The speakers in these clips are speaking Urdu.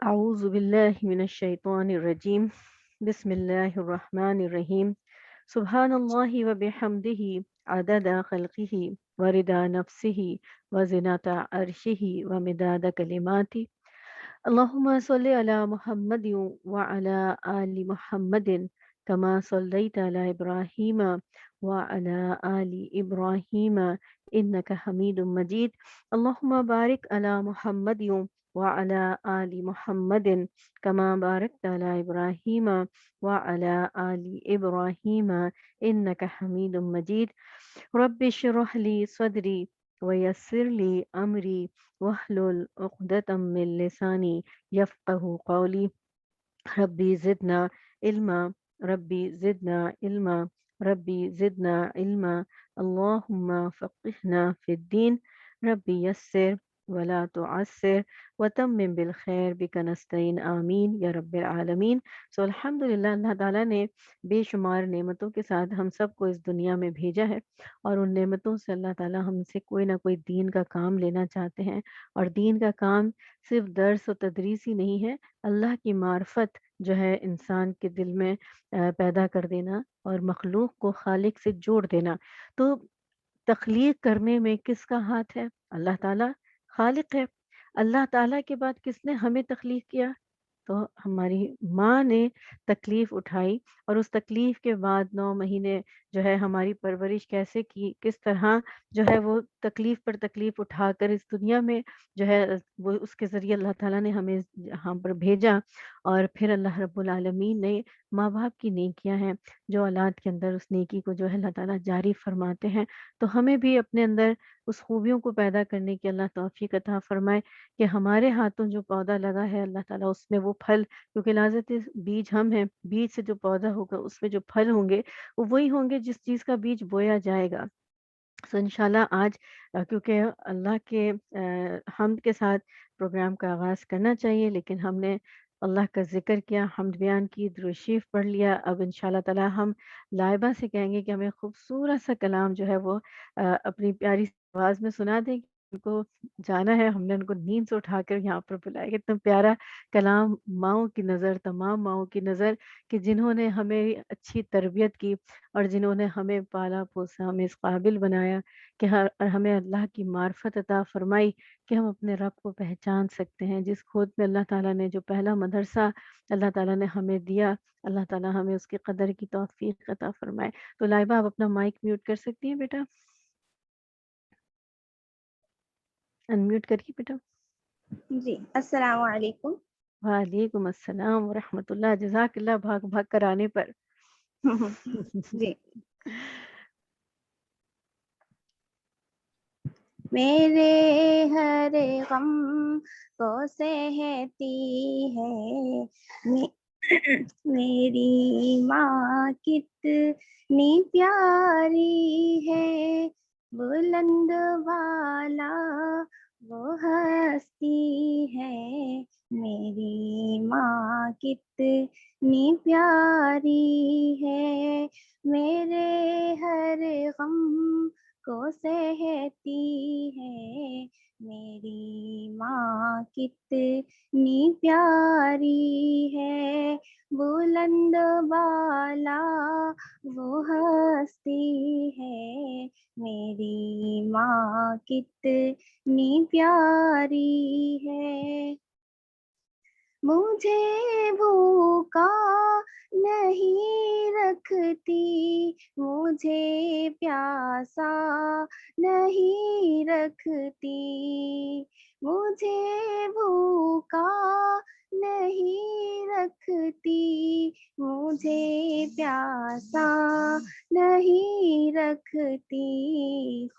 اعوذ باللہ من الشیطان الرجیم بسم اللہ الرحمن الرحیم سبحان اللہ و بحمدہ عدد خلقہ ورضا نفسہ وزنۃ عرشہ ومداد کلماتہ اللہم صلی علی محمد وعلی آل محمد کما صلیت علی ابراہیم وعلی آل ابراہیم انک حمید مجید اللہم بارک علی محمد وعلى آل محمد كما باركت على إبراهيم وعلى آل إبراهيم إنك حميد مجيد رب اشرح لي صدري ويسر لي أمري واحلل عقدة من لساني يفقه قولي ربي زدنا علما ربي زدنا علما ربي زدنا علما اللهم فقهنا في الدين ربي يسر ولا تعسر وتمم بالخیر بک نستعین آمین یا رب العالمین۔ الحمدللہ اللہ تعالیٰ نے بے شمار نعمتوں کے ساتھ ہم سب کو اس دنیا میں بھیجا ہے، اور ان نعمتوں سے اللہ تعالیٰ ہم سے کوئی نہ کوئی دین کا کام لینا چاہتے ہیں، اور دین کا کام صرف درس و تدریس ہی نہیں ہے، اللہ کی معرفت جو ہے انسان کے دل میں پیدا کر دینا اور مخلوق کو خالق سے جوڑ دینا۔ تو تخلیق کرنے میں کس کا ہاتھ ہے؟ اللہ تعالیٰ خالق ہے۔ اللہ تعالیٰ کے بعد کس نے ہمیں تخلیق کیا؟ تو ہماری ماں نے تکلیف اٹھائی، اور اس تکلیف کے بعد 9 مہینے جو ہے ہماری پرورش کیسے کی، کس طرح جو ہے وہ تکلیف پر تکلیف اٹھا کر اس دنیا میں جو ہے وہ اس کے ذریعے اللہ تعالیٰ نے ہمیں یہاں پر بھیجا۔ اور پھر اللہ رب العالمین نے ماں باپ کی نیکیاں ہیں، جو اولاد کے اندر اس نیکی کو جو ہے اللہ تعالیٰ جاری فرماتے ہیں، تو ہمیں بھی اپنے اندر اس خوبیوں کو پیدا کرنے کی اللہ توفیق عطا فرمائے کہ ہمارے ہاتھوں جو پودا لگا ہے اللہ تعالیٰ اس میں وہ پھل، کیونکہ لازت بیج ہم ہیں، بیج سے جو پودا ہوگا اس میں جو پھل ہوں گے وہ وہی ہوں گے جس چیز کا بیج بویا جائے گا۔ سو انشاءاللہ آج کیونکہ اللہ کے حمد کے ساتھ پروگرام کا آغاز کرنا چاہیے، لیکن ہم نے اللہ کا ذکر کیا، حمد بیان کی، درود شریف پڑھ لیا۔ اب انشاءاللہ تعالی ہم لائبہ سے کہیں گے کہ ہمیں خوبصورت سا کلام جو ہے وہ اپنی پیاری سی آواز میں سنا دیں۔ ان کو جانا ہے، ہم نے ان کو نیند سے اٹھا کر یہاں پر بلایا کہ اتنا پیارا کلام، ماؤں کی نظر، تمام ماؤں کی نظر، کہ جنہوں نے ہمیں اچھی تربیت کی اور جنہوں نے ہمیں پالا پوسا، ہمیں اس قابل بنایا کہ ہمیں اللہ کی معرفت عطا فرمائی کہ ہم اپنے رب کو پہچان سکتے ہیں، جس کھوج میں اللہ تعالیٰ نے جو پہلا مدرسہ اللہ تعالیٰ نے ہمیں دیا، اللہ تعالیٰ ہمیں اس کی قدر کی توفیق عطا فرمائے۔ تو لائبہ آپ اپنا مائک میوٹ کر سکتی ہیں بیٹا، انمیوٹ کریے بیٹا۔ جی السلام علیکم۔ وعلیکم السلام ورحمۃ اللہ، جزاک اللہ بھاگ بھاگ کر آنے پر۔ جی، میرے ہر غم کو سہتی ہے میری ماں کتنی پیاری ہے، بلند والا وہ ہستی ہے، میری ماں کتنی پیاری ہے، میرے ہر غم کو سہتی ہے، میری ماں کتنی پیاری ہے، بلند بالا وہ ہستی ہے، میری ماں کتنی پیاری ہے، مجھے بھوکا نہیں رکھتی، مجھے پیاسا نہیں رکھتی، مجھے بھوکا نہیں رکھتی، مجھے پیاسا نہیں رکھتی،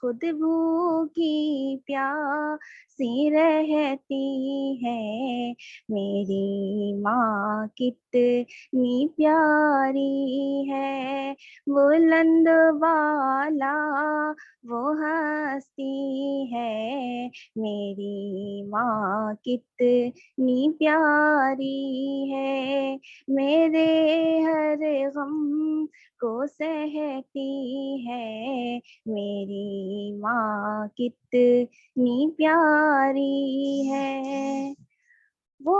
خود بھوکی پیاسی رہتی ہے، میری ماں کتنی پیاری ہے، بلند والا وہ ہستی ہے، میری ماں کتنی پیاری ہے، میرے ہر غم کو سہتی ہے، میری ماں کتنی پیاری ہے، وہ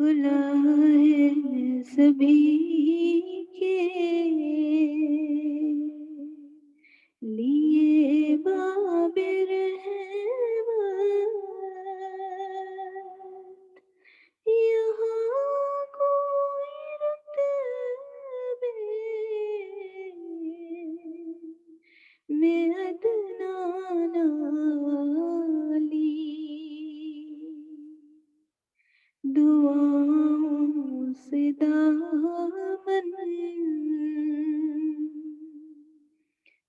کھلا ہے سبھی کے لیے باب رحمت، یہاں کوئی رتبے میں ادنا نالی، دعاؤں سے دامن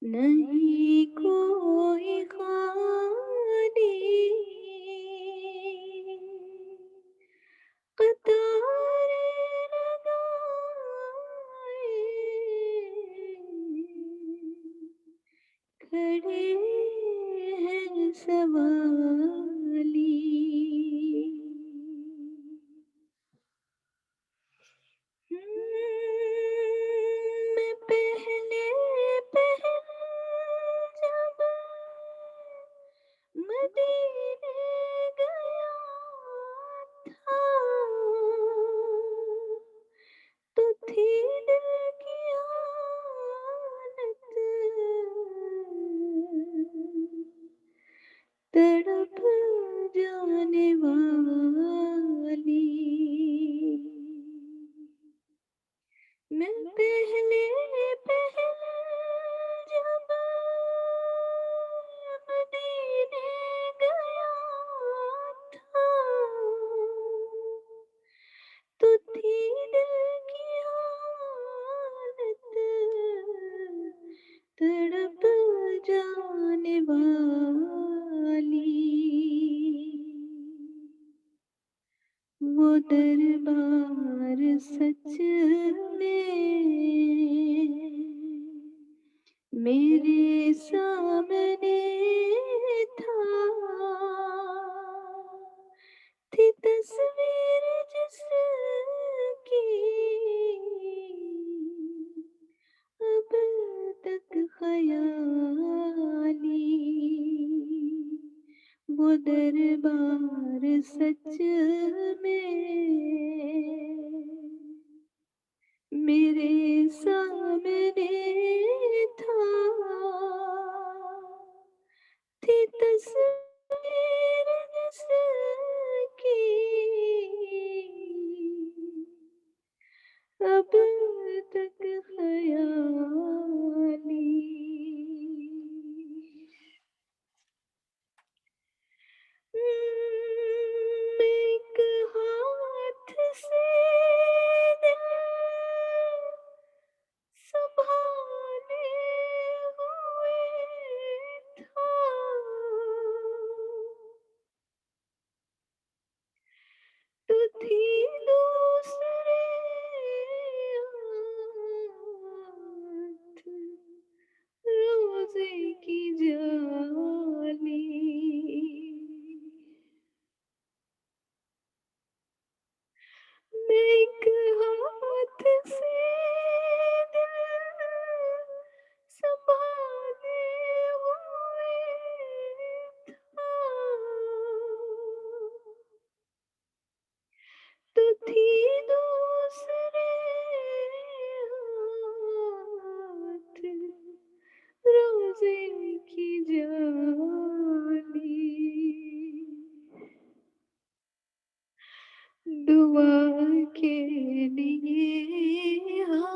نہیں کوئی خالی، قطاریں لگائے کھڑے ہیں سوالی، میں پہلے جب مدینے گیا تھا تو تھی دل کی حالت تڑپ جانے والی، میں پہلے جب مدینے گیا تھا تو تھی دل کی حالت تڑپ جانے والی، وہ دربار سچ میں میرے سامنے تھا، تھی تصویر جس کی اب تک خیالی، وہ دربار سچ میں میرے سامنے تھا، تھی تصویر جس کی اب تک خیالی، میں ایک ہاتھ سے دل سنبھالے ہوئے تھا، تو تھی دوسرے ہاتھ روزے کی جالی، میں ایک ہاتھ سے دل سنبھالے ہوئے تھا، تو تھی دوسرے ہاتھ روزے کی جالی، دعا کے لیے ہاتھ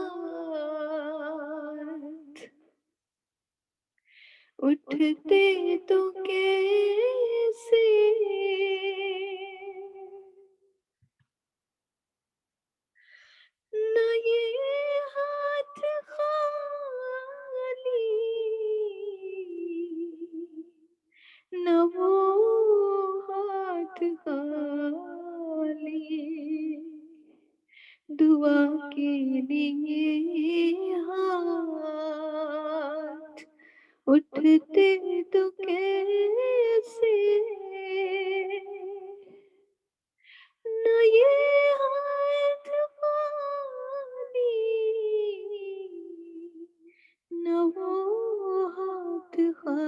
اٹھتے تو کیسے، نہ یہ ہاتھ خالی نہ وہ ہاتھ خالی، دعا کے لیے ہاتھ اٹھتے تو کیسے، نہ یہ ہاتھ خالی نہ وہ ہاتھ خالی،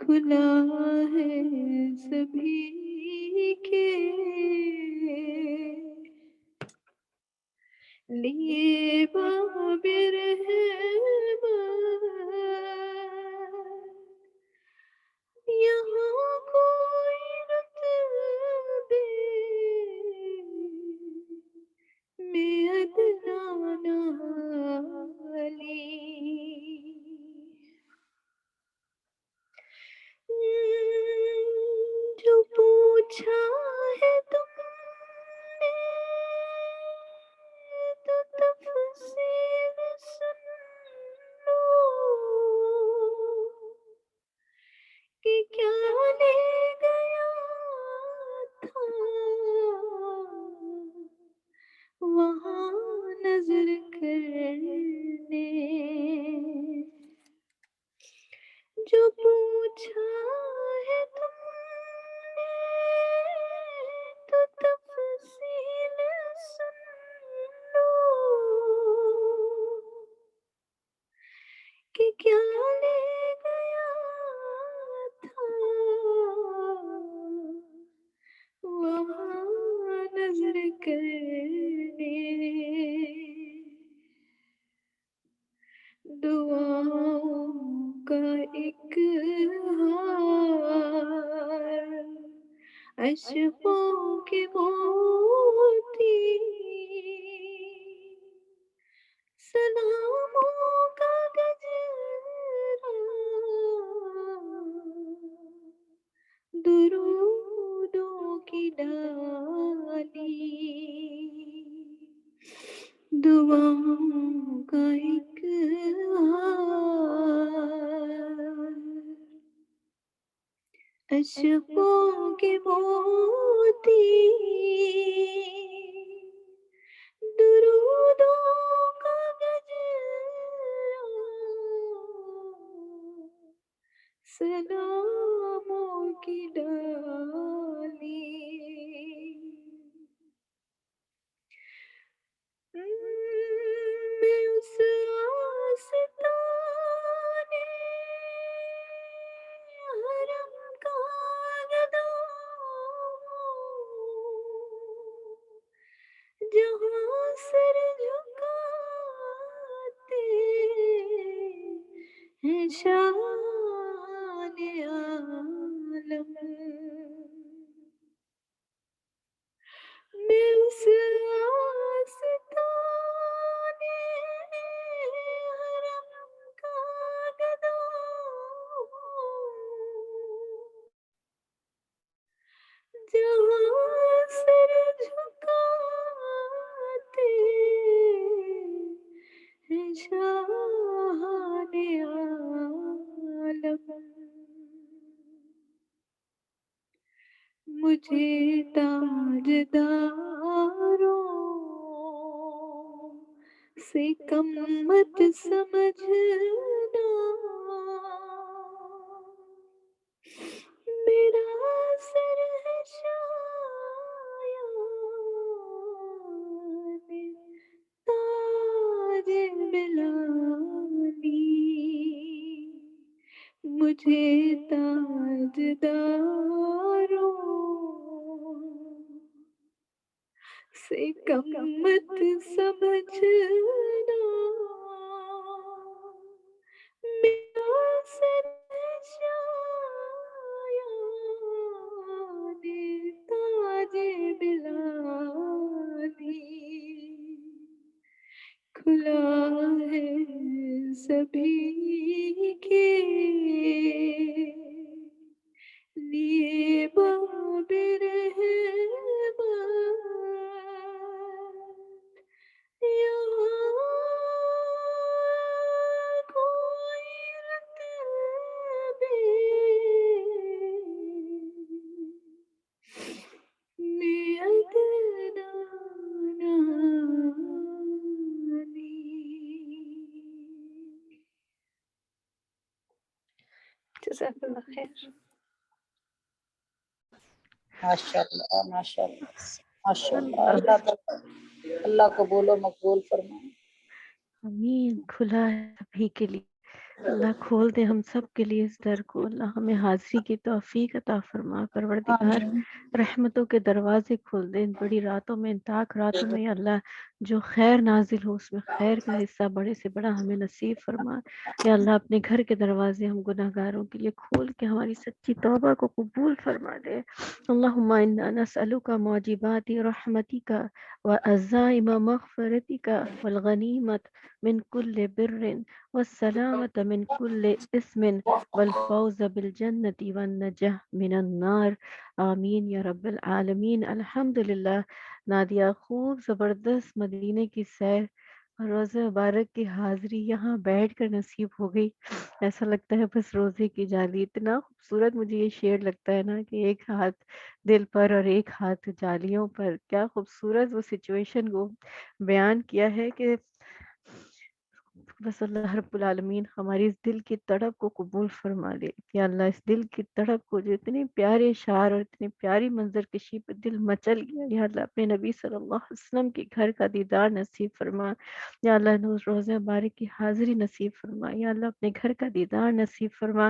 کھلا ہے سبھی کے لیے باب رحمت، یہاں کوئی رتبے میں ادنا نہ لی، جو پوچھا ہے تم نے تو تفصیل سن لو کہ کیا لے گیا تھا وہاں نظر کرنے، جو پوچھا ہے تم نے تو تفصیل سن لو کہ کیا لے گیا تھا وہاں نظر کرنے، دعاؤں کا ایک ہار، اشکوں کے موتی، سلاموں کا گجرا، درودوں کی ڈالی، دعاؤں کا ایک ہار، اشکوں کے موتی، درودوں کا گجرا، سلاموں کی ڈالی، میں اس آستانے حرم کا گدا ہوں، جہاں سر جھکاتے ہیں شان عالم، میں اس آستانے حرم کا گدا ہوں، جہاں سر جھکاتے ہیں شان عالم، مجھے تاجداروں سے کم مت سمجھنا، میرا سر ہے شایان تاج بلالی، مجھے تاجداروں سے کم مت سمجھنا، میرا سر شایان تاج بلالی، کھلا ہے سبھی کے لیے باب رحمت، یہاں کوئی رتبے میں ادنا نہ لی۔ جزاک اللہ خیر۔ ماشاء اللہ ماشاء اللہ ماشاء اللہ، اللہ تعالیٰ اللہ قبول و مقبول فرمائے۔ آمین، کھلا ہے سبھی کے لیے اللہ کھول دے ہم سب کے لیے اس در کو، اللہ ہمیں حاضری کی توفیق عطا فرما، پروردگار آمین رحمتوں کے دروازے کھول دے ان بڑی راتوں میں، ان تاک راتوں میں، یا اللہ جو خیر نازل ہو اس میں خیر کا حصہ بڑے سے بڑا ہمیں نصیب فرما، یا اللہ اپنے گھر کے دروازے ہم گناہ گاروں کے لیے کھول کے ہماری سچی توبہ کو قبول فرما دے۔ اللہم انا نسألک موجبات رحمتک وعزائم مغفرتک والغنیمت من کل بر والسلامة من كل اسم والفوز بالجنة والنجاة من النار، آمین یا رب العالمین۔ الحمدللہ نادیہ خوب زبردست مدینے کی سیر اور روزہ مبارک کی حاضری یہاں بیٹھ کر نصیب ہو گئی، ایسا لگتا ہے بس روزے کی جالی، اتنا خوبصورت مجھے یہ شعر لگتا ہے نا کہ ایک ہاتھ دل پر اور ایک ہاتھ جالیوں پر، کیا خوبصورت وہ سچویشن کو بیان کیا ہے کہ بس اللہ رب العالمین ہماری اس دل کی تڑپ کو قبول فرما لے، یا اللہ اس دل کی تڑپ کو جو اتنے پیارے اشعار اور اتنی پیاری منظر کشی پہ دل مچل گیا، یا اللہ اپنے نبی صلی اللہ علیہ وسلم کے گھر کا دیدار نصیب فرما، یا اللہ روزہ مبارک کی حاضری نصیب فرما، یا اللہ اپنے گھر کا دیدار نصیب فرما،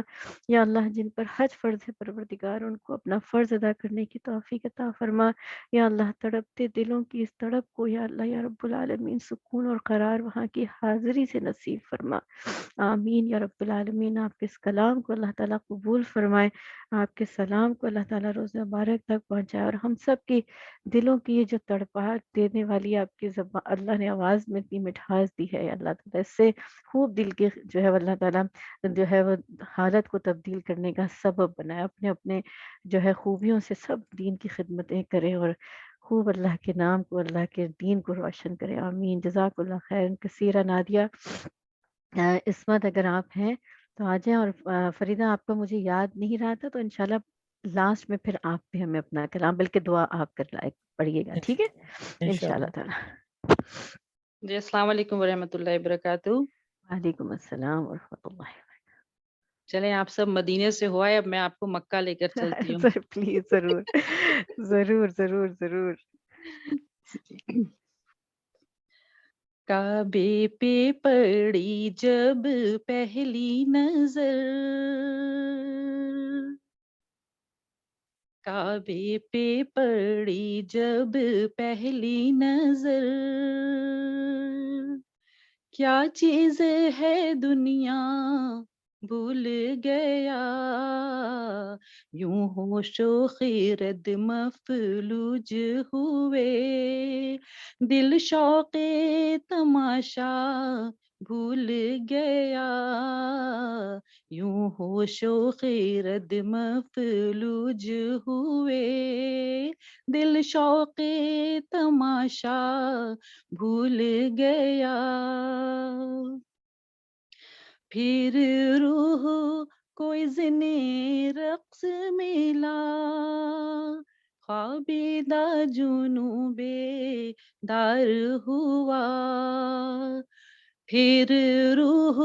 یا اللہ جن پر حج فرض ہے پروردگار ان کو اپنا فرض ادا کرنے کی توفیق عطا فرما، یا اللہ تڑپتے دلوں کی اس تڑپ کو یا اللہ یا رب العالمین سکون اور قرار وہاں کی حاضری سے نصیب فرما، آمین یا رب العالمین۔ آپ کے اس کلام کو اللہ تعالیٰ قبول فرمائے، آپ کے سلام کو اللہ تعالیٰ روز مبارک تک پہنچائے، اور ہم سب کی دلوں کی یہ جو تڑپاہٹ دینے والی آپ کی زبان اللہ نے آواز میں اتنی مٹھاس دی ہے، اللہ تعالیٰ اس سے خوب دل کے جو ہے اللہ تعالیٰ جو ہے وہ حالت کو تبدیل کرنے کا سبب بنائے، اپنے اپنے جو ہے خوبیوں سے سب دین کی خدمتیں کرے اور خوب اللہ کے نام کو اللہ کے دین کو روشن کرے، آمین۔ جزاک اللہ خیر کثیرہ۔ نادیہ عصمت اگر آپ ہیں تو آ جائیں، اور فریدہ آپ کا مجھے یاد نہیں رہا تھا تو انشاءاللہ لاسٹ میں پھر آپ بھی ہمیں اپنا کلام بلکہ دعا آپ کر لائے پڑھیے گا، ٹھیک ہے انشاءاللہ تعالی۔ جی السلام علیکم ورحمۃ اللہ وبرکاتہ۔ وعلیکم السلام ورحمۃ اللہ۔ چلیں آپ سب مدینے سے ہوا ہے، اب میں آپ کو مکہ لے کر چلتی ہوں۔ سر پلیز، ضرور ضرور ضرور ضرور۔ کعبے پہ پڑی جب پہلی نظر، کعبے پہ پڑی جب پہلی نظر، کیا چیز ہے دنیا بھول گیا، یوں ہوش و خیرت مفلوج ہوئے، دل شوق تماشا بھول گیا، یوں ہوش و خیرت مفلوج ہوئے، دل شوق تماشا بھول گیا، پھر روح کو اذن رقص ملا، خوابیدہ جنوں بیدار ہوا، پھر روح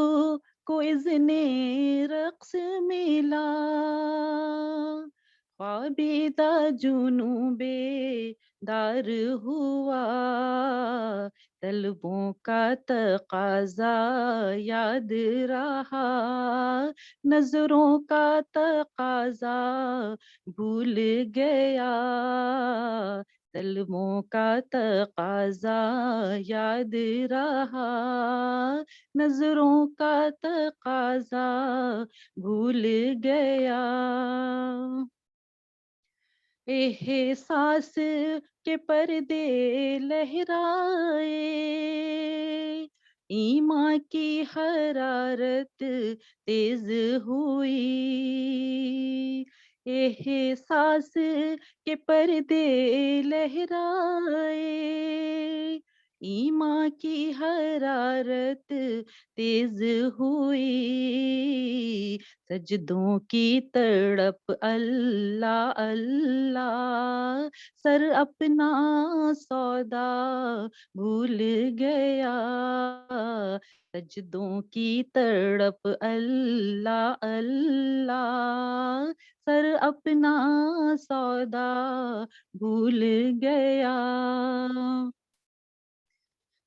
کو اذن رقص ملا، خوابیدہ جنوں بیدار ہوا، طلبوں کا تقاضا یاد رہا، نظروں کا تقاضا بھول گیا، طلبوں کا تقاضا یاد رہا، نظروں کا تقاضا بھول گیا، احساس کے پردے لہرائے، ایمان کی حرارت تیز ہوئی، احساس کے پردے لہرائے، ایمان کی حرارت تیز ہوئی، سجدوں کی تڑپ اللہ اللہ، سر اپنا سودا بھول گیا، سجدوں کی تڑپ اللہ اللہ، سر اپنا سودا بھول گیا،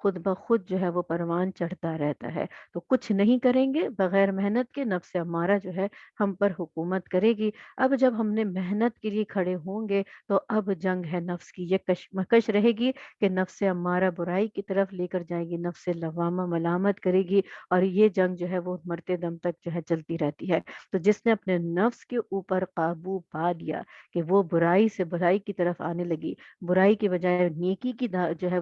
خود بخود جو ہے وہ پروان چڑھتا رہتا ہے. تو کچھ نہیں کریں گے بغیر محنت کے، نفس امارہ جو ہے ہم پر حکومت کرے گی. اب جب ہم نے محنت کے لیے کھڑے ہوں گے تو اب جنگ ہے نفس کی. یہ کشمکش رہے گی کہ نفس امارہ برائی کی طرف لے کر جائے گی، نفس لوامہ ملامت کرے گی، اور یہ جنگ جو ہے وہ مرتے دم تک جو ہے چلتی رہتی ہے. تو جس نے اپنے نفس کے اوپر قابو پا لیا کہ وہ برائی سے برائی کی طرف آنے لگی، برائی کے بجائے نیکی کی جو ہے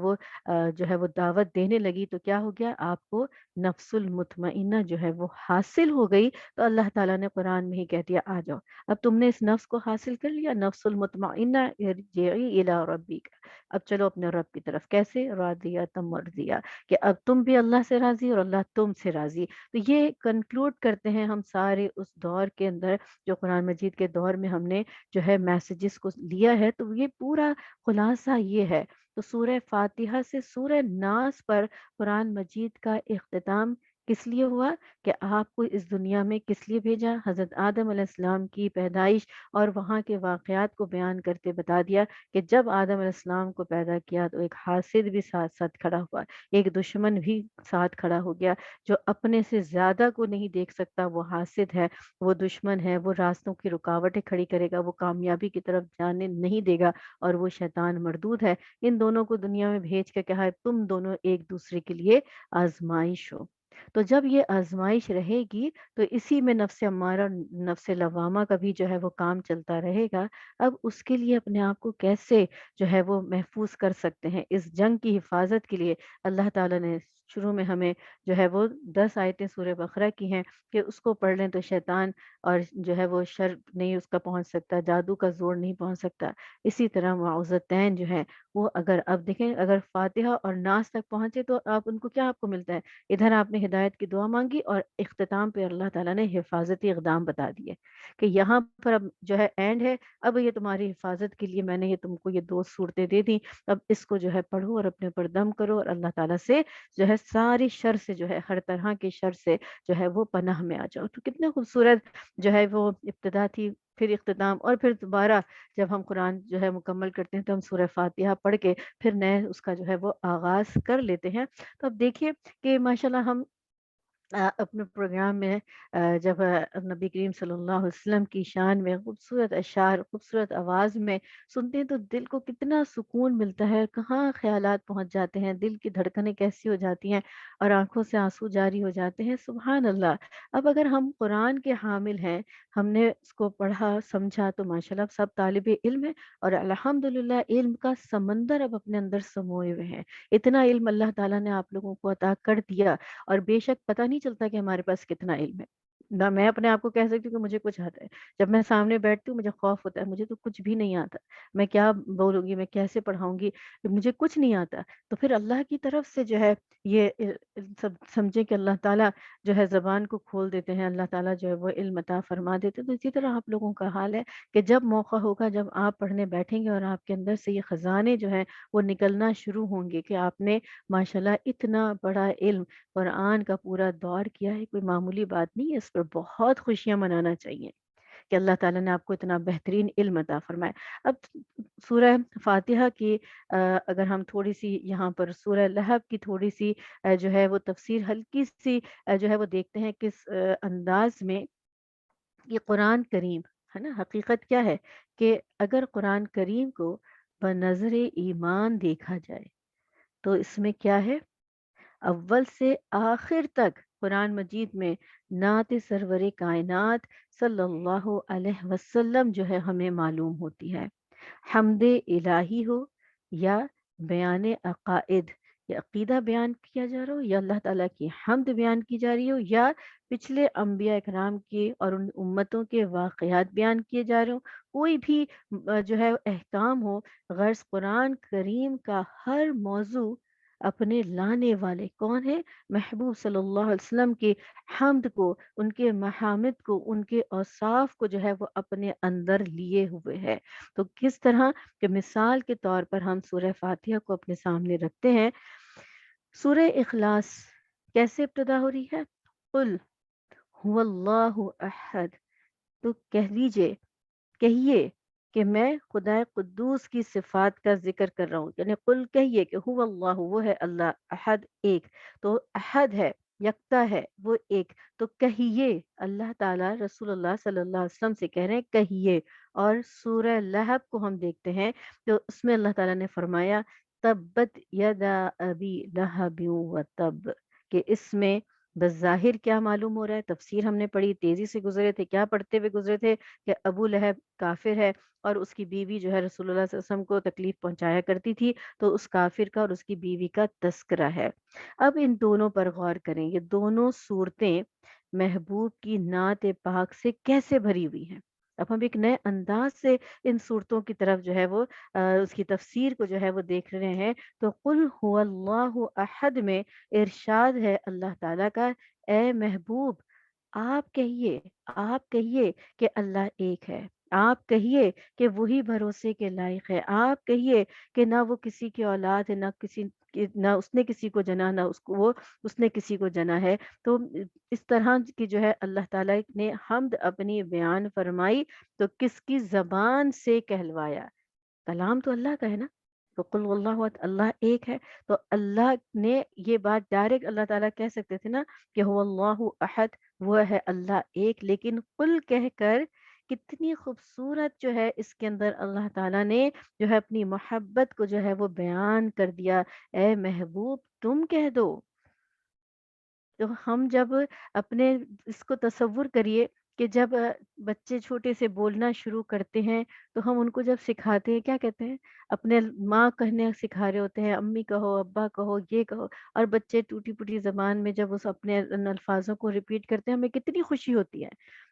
وہ دعوت دینے لگی، تو کیا ہو گیا؟ آپ کو نفس المطمئنہ جو ہے وہ حاصل ہو گئی. تو اللہ تعالیٰ نے قرآن میں ہی کہہ دیا آ جاؤ، اب تم نے اس نفس کو حاصل کر لیا، نفس المطمئنہ ارجعی الی ربک، اب چلو اپنے رب کی طرف. کیسے؟ راضیہ مرضیہ، کہ اب تم بھی اللہ سے راضی اور اللہ تم سے راضی. تو یہ کنکلوڈ کرتے ہیں ہم سارے اس دور کے اندر جو قرآن مجید کے دور میں ہم نے جو ہے میسیجز کو لیا ہے. تو یہ پورا خلاصہ یہ ہے. تو سورہ فاتحہ سے سورہ ناس پر قرآن مجید کا اختتام کس لیے ہوا؟ کہ آپ کو اس دنیا میں کس لیے بھیجا؟ حضرت آدم علیہ السلام کی پیدائش اور وہاں کے واقعات کو بیان کرتے بتا دیا کہ جب آدم علیہ السلام کو پیدا کیا تو ایک حاسد بھی ساتھ ساتھ کھڑا ہوا، ایک دشمن بھی ساتھ کھڑا ہو گیا. جو اپنے سے زیادہ کو نہیں دیکھ سکتا وہ حاسد ہے، وہ دشمن ہے، وہ راستوں کی رکاوٹیں کھڑی کرے گا، وہ کامیابی کی طرف جانے نہیں دے گا، اور وہ شیطان مردود ہے. ان دونوں کو دنیا میں بھیج کے کہا ہے تم دونوں ایک دوسرے کے لیے آزمائش ہو. تو جب یہ آزمائش رہے گی تو اسی میں نفس امارہ نفس لوامہ کا بھی جو ہے وہ کام چلتا رہے گا. اب اس کے لیے اپنے آپ کو کیسے جو ہے وہ محفوظ کر سکتے ہیں؟ اس جنگ کی حفاظت کے لیے اللہ تعالیٰ نے شروع میں ہمیں جو ہے وہ 10 آیتیں سورہ بقرہ کی ہیں کہ اس کو پڑھ لیں تو شیطان اور جو ہے وہ شر نہیں اس کا پہنچ سکتا، جادو کا زور نہیں پہنچ سکتا. اسی طرح معوذتین جو ہے وہ اگر اب دیکھیں اگر فاتحہ اور ناس تک پہنچے تو آپ ان کو کیا آپ کو ملتا ہے؟ ادھر آپ نے ہدایت کی دعا مانگی اور اختتام پہ اللہ تعالیٰ نے حفاظتی اقدام بتا دیے کہ یہاں پر اب جو ہے اینڈ ہے، اب یہ تمہاری حفاظت کے لیے میں نے یہ تم کو یہ 2 صورتیں دے دی، اب اس کو جو ہے پڑھو اور اپنے اوپر دم کرو اور اللہ تعالیٰ سے جو ہے ساری شر سے جو ہے ہر طرح کے شر سے جو ہے وہ پناہ میں آ جاؤ. تو کتنے خوبصورت جو ہے وہ ابتدا تھی، پھر اختتام، اور پھر دوبارہ جب ہم قرآن جو ہے مکمل کرتے ہیں تو ہم سورہ فاتحہ پڑھ کے پھر نئے اس کا جو ہے وہ آغاز کر لیتے ہیں. تو اب دیکھیے کہ ماشاءاللہ ہم اپنے پروگرام میں جب نبی کریم صلی اللہ علیہ وسلم کی شان میں خوبصورت اشعار خوبصورت آواز میں سنتے ہیں تو دل کو کتنا سکون ملتا ہے، کہاں خیالات پہنچ جاتے ہیں، دل کی دھڑکنیں کیسی ہو جاتی ہیں اور آنکھوں سے آنسو جاری ہو جاتے ہیں. سبحان اللہ. اب اگر ہم قرآن کے حامل ہیں، ہم نے اس کو پڑھا سمجھا تو ماشاءاللہ اب سب طالب علم ہیں اور الحمدللہ علم کا سمندر اب اپنے اندر سموئے ہوئے ہیں. اتنا علم اللہ تعالیٰ نے آپ لوگوں کو عطا کر دیا، اور بے شک پتہ نہیں چلتا کہ ہمارے پاس کتنا علم ہے. نہ میں اپنے آپ کو کہہ سکتی ہوں کہ مجھے کچھ آتا ہے، جب میں سامنے بیٹھتی ہوں مجھے خوف ہوتا ہے، مجھے تو کچھ بھی نہیں آتا، میں کیا بولوں گی، میں کیسے پڑھاؤں گی، مجھے کچھ نہیں آتا. تو پھر اللہ کی طرف سے جو ہے یہ سب سمجھے کہ اللہ تعالیٰ جو ہے زبان کو کھول دیتے ہیں، اللہ تعالیٰ جو ہے وہ علم عطا فرما دیتے ہیں. تو اسی طرح آپ لوگوں کا حال ہے کہ جب موقع ہوگا، جب آپ پڑھنے بیٹھیں گے اور آپ کے اندر سے یہ خزانے جو ہیں وہ نکلنا شروع ہوں گے کہ آپ نے ماشاءاللہ اتنا بڑا علم قرآن کا پورا دور کیا ہے، کوئی معمولی بات نہیں ہے، اس پر بہت خوشیاں منانا چاہیے کہ اللہ تعالیٰ نے آپ کو اتنا بہترین علم عطا فرمایا. اب سورہ فاتحہ کی اگر ہم تھوڑی سی یہاں پر سورہ لہب کی تھوڑی سی جو ہے وہ تفسیر ہلکی سی جو ہے وہ دیکھتے ہیں کس انداز میں یہ قرآن کریم ہے نا. حقیقت کیا ہے کہ اگر قرآن کریم کو بنظر ایمان دیکھا جائے تو اس میں کیا ہے؟ اول سے آخر تک قرآن مجید میں نعت سرور کائنات صلی اللہ علیہ وسلم جو ہے ہمیں معلوم ہوتی ہے. حمد الہی ہو یا بیان عقائد یا عقیدہ بیان کیا جا رہا ہو، یا اللہ تعالیٰ کی حمد بیان کی جا رہی ہو، یا پچھلے انبیاء اکرام کے اور ان امتوں کے واقعات بیان کیے جا رہے ہوں، کوئی بھی جو ہے احکام ہو، غرض قرآن کریم کا ہر موضوع اپنے لانے والے کون ہے؟ محبوب صلی اللہ علیہ وسلم کی حمد کو، ان کے محامد کو، ان کے اوصاف کو جو ہے وہ اپنے اندر لیے ہوئے ہے. تو کس طرح کہ مثال کے طور پر ہم سورہ فاتحہ کو اپنے سامنے رکھتے ہیں. سورہ اخلاص کیسے ابتدا ہو رہی ہے؟ قل هو اللہ احد. تو کہہ لیجئے، کہیے کہ میں خدا قدوس کی صفات کا ذکر کر رہا ہوں، یعنی قل کہیے کہ هو اللہ، وہ ہے اللہ، احد ایک، تو احد ہے، یکتا ہے، وہ ایک، تو کہیے اللہ تعالیٰ رسول اللہ صلی اللہ علیہ وسلم سے کہہ رہے ہیں کہیے۔ اور سورہ لہب کو ہم دیکھتے ہیں تو اس میں اللہ تعالیٰ نے فرمایا تبت یدا ابی لہب و تب، کہ اس میں بظاہر کیا معلوم ہو رہا ہے، تفسیر ہم نے پڑھی، تیزی سے گزرے تھے، کیا پڑھتے ہوئے گزرے تھے کہ ابو لہب کافر ہے اور اس کی بیوی جو ہے رسول اللہ صلی اللہ علیہ وسلم کو تکلیف پہنچایا کرتی تھی، تو اس کافر کا اور اس کی بیوی کا تذکرہ ہے۔ اب ان دونوں پر غور کریں، یہ دونوں صورتیں محبوب کی نعت پاک سے کیسے بھری ہوئی ہیں۔ اب ہم ایک نئے انداز سے ان صورتوں کی طرف جو ہے وہ اس کی تفسیر کو جو ہے وہ دیکھ رہے ہیں، تو قل هو اللہ احد میں ارشاد ہے اللہ تعالیٰ کا، اے محبوب آپ کہیے کہ اللہ ایک ہے، آپ کہیے کہ وہی بھروسے کے لائق ہے، آپ کہیے کہ نہ وہ کسی کی اولاد ہے، نہ اس نے کسی کو جنا، نہ اس نے کسی کو جنا ہے۔ تو اس طرح کی جو ہے اللہ تعالیٰ نے حمد اپنی بیان فرمائی، تو کس کی زبان سے کہلوایا؟ کلام تو اللہ کا ہے نا، تو قل واللہ احد، اللہ ایک ہے، تو اللہ نے یہ بات ڈائریکٹ اللہ تعالیٰ کہہ سکتے تھے نا کہ هو اللہ احد، وہ ہے اللہ ایک، لیکن قل کہہ کر کتنی خوبصورت جو ہے اس کے اندر اللہ تعالیٰ نے جو ہے اپنی محبت کو جو ہے وہ بیان کر دیا، اے محبوب تم کہہ دو۔ تو ہم جب اپنے اس کو تصور کریے کہ جب بچے چھوٹے سے بولنا شروع کرتے ہیں تو ہم ان کو جب سکھاتے ہیں کیا کہتے ہیں، اپنے ماں کہنے سکھا رہے ہوتے ہیں، امی کہو، ابا کہو، یہ کہو، اور بچے ٹوٹی پوٹی زبان میں جب اس اپنے ان الفاظوں کو ریپیٹ کرتے ہیں ہمیں کتنی خوشی ہوتی ہے۔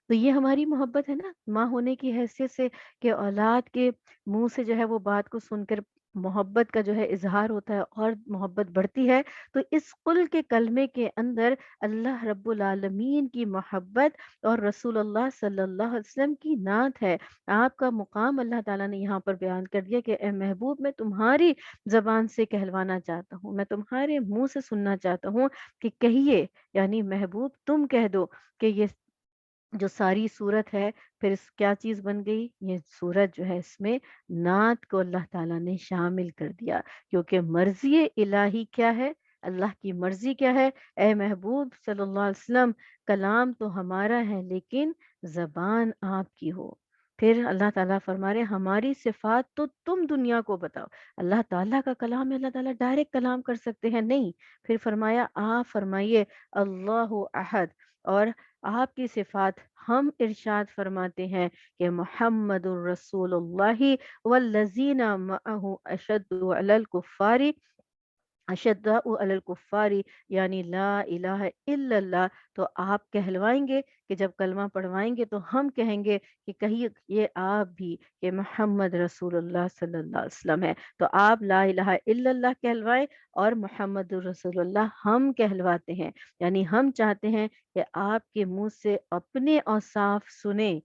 تو یہ ہماری محبت ہے نا، ماں ہونے کی حیثیت سے، کہ اولاد کے منہ سے جو ہے وہ بات کو سن کر محبت کا جو ہے اظہار ہوتا ہے اور محبت بڑھتی ہے۔ تو اس قل کے کلمے کے اندر اللہ رب العالمین کی محبت اور رسول اللہ صلی اللہ علیہ وسلم کی نعت ہے۔ آپ کا مقام اللہ تعالیٰ نے یہاں پر بیان کر دیا کہ اے محبوب میں تمہاری زبان سے کہلوانا چاہتا ہوں، میں تمہارے منہ سے سننا چاہتا ہوں کہ کہیے، یعنی محبوب تم کہہ دو کہ یہ جو ساری صورت ہے، پھر اس کیا چیز بن گئی، یہ صورت جو ہے اس میں نعت کو اللہ تعالیٰ نے شامل کر دیا، کیونکہ مرضی الہی کیا ہے، اللہ کی مرضی کیا ہے، اے محبوب صلی اللہ علیہ وسلم کلام تو ہمارا ہے لیکن زبان آپ کی ہو۔ پھر اللہ تعالیٰ فرما رہے ہماری صفات تو تم دنیا کو بتاؤ۔ اللہ تعالیٰ کا کلام ہے، اللہ تعالیٰ ڈائریکٹ کلام کر سکتے ہیں، نہیں، پھر فرمایا آپ فرمائیے اللہ احد، اور آپ کی صفات ہم ارشاد فرماتے ہیں کہ محمد الرسول اللہ والذین معہ اشد علی الکفار، اشداء علی الکفار، یعنی لا الہ الا اللہ۔ تو آپ کہلوائیں گے کہ جب کلمہ پڑھوائیں گے تو ہم کہیں گے کہ کہیے یہ آپ بھی کہ محمد رسول اللہ صلی اللہ علیہ وسلم ہے، تو آپ لا الہ الا اللہ کہلوائیں اور محمد رسول اللہ ہم کہلواتے ہیں، یعنی ہم چاہتے ہیں کہ آپ کے منہ سے اپنے اوصاف سنیں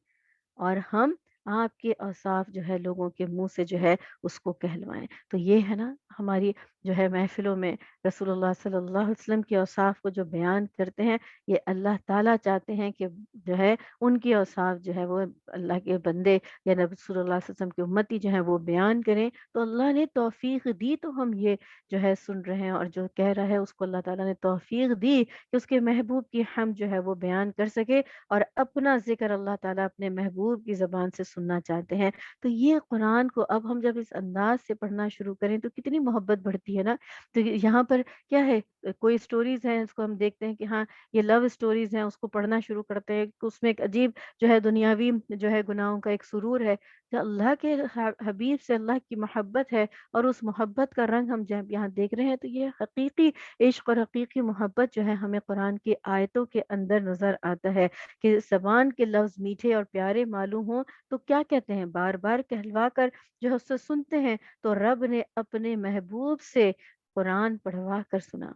اور ہم آپ کے اوصاف جو ہے لوگوں کے منہ سے جو ہے اس کو کہلوائیں۔ تو یہ ہے نا ہماری جو ہے محفلوں میں رسول اللہ صلی اللہ علیہ وسلم کے اوصاف کو جو بیان کرتے ہیں، یہ اللہ تعالیٰ چاہتے ہیں کہ جو ہے ان کی اوصاف جو ہے وہ اللہ کے بندے یا نبی رسول اللہ صلی اللہ علیہ وسلم کی امتی جو ہے وہ بیان کریں۔ تو اللہ نے توفیق دی تو ہم یہ جو ہے سن رہے ہیں، اور جو کہہ رہا ہے اس کو اللہ تعالیٰ نے توفیق دی کہ اس کے محبوب کی حمد جو ہے وہ بیان کر سکے، اور اپنا ذکر اللہ تعالیٰ اپنے محبوب کی زبان سے سننا چاہتے ہیں۔ تو یہ قرآن کو اب ہم جب اس انداز سے پڑھنا شروع کریں تو کتنی محبت بڑھتی ہے نا۔ تو یہاں پر کیا ہے، کوئی سٹوریز ہیں اس کو ہم دیکھتے ہیں کہ ہاں یہ لو سٹوریز ہیں، اس کو پڑھنا شروع کرتے ہیں، اس میں ایک عجیب جو ہے دنیاوی جو ہے گناہوں کا ایک سرور ہے، جو اللہ کے حبیب سے اللہ کی محبت ہے، اور اس محبت کا رنگ ہم جب یہاں دیکھ رہے ہیں تو یہ حقیقی عشق اور حقیقی محبت جو ہے ہمیں قرآن کی آیتوں کے اندر نظر آتا ہے، کہ زبان کے لفظ میٹھے اور پیارے معلوم ہوں تو کیا کہتے ہیں، بار بار کہلوا کر جو ہے اس سے سنتے ہیں، تو رب نے اپنے محبوب سے قرآن پڑھوا کر سنا۔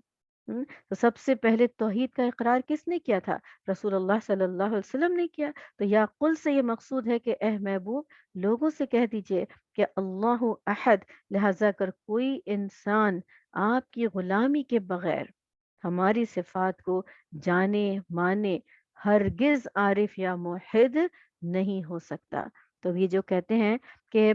تو سب سے پہلے توحید کا اقرار کس نے کیا تھا؟ رسول اللہ صلی اللہ علیہ وسلم نے کیا۔ تو یا قل سے یہ مقصود ہے کہ اے محبوب لوگوں سے کہہ دیجئے کہ اللہ احد، لہذا کر کوئی انسان آپ کی غلامی کے بغیر ہماری صفات کو جانے مانے ہرگز عارف یا موحد نہیں ہو سکتا۔ تو یہ جو کہتے ہیں کہ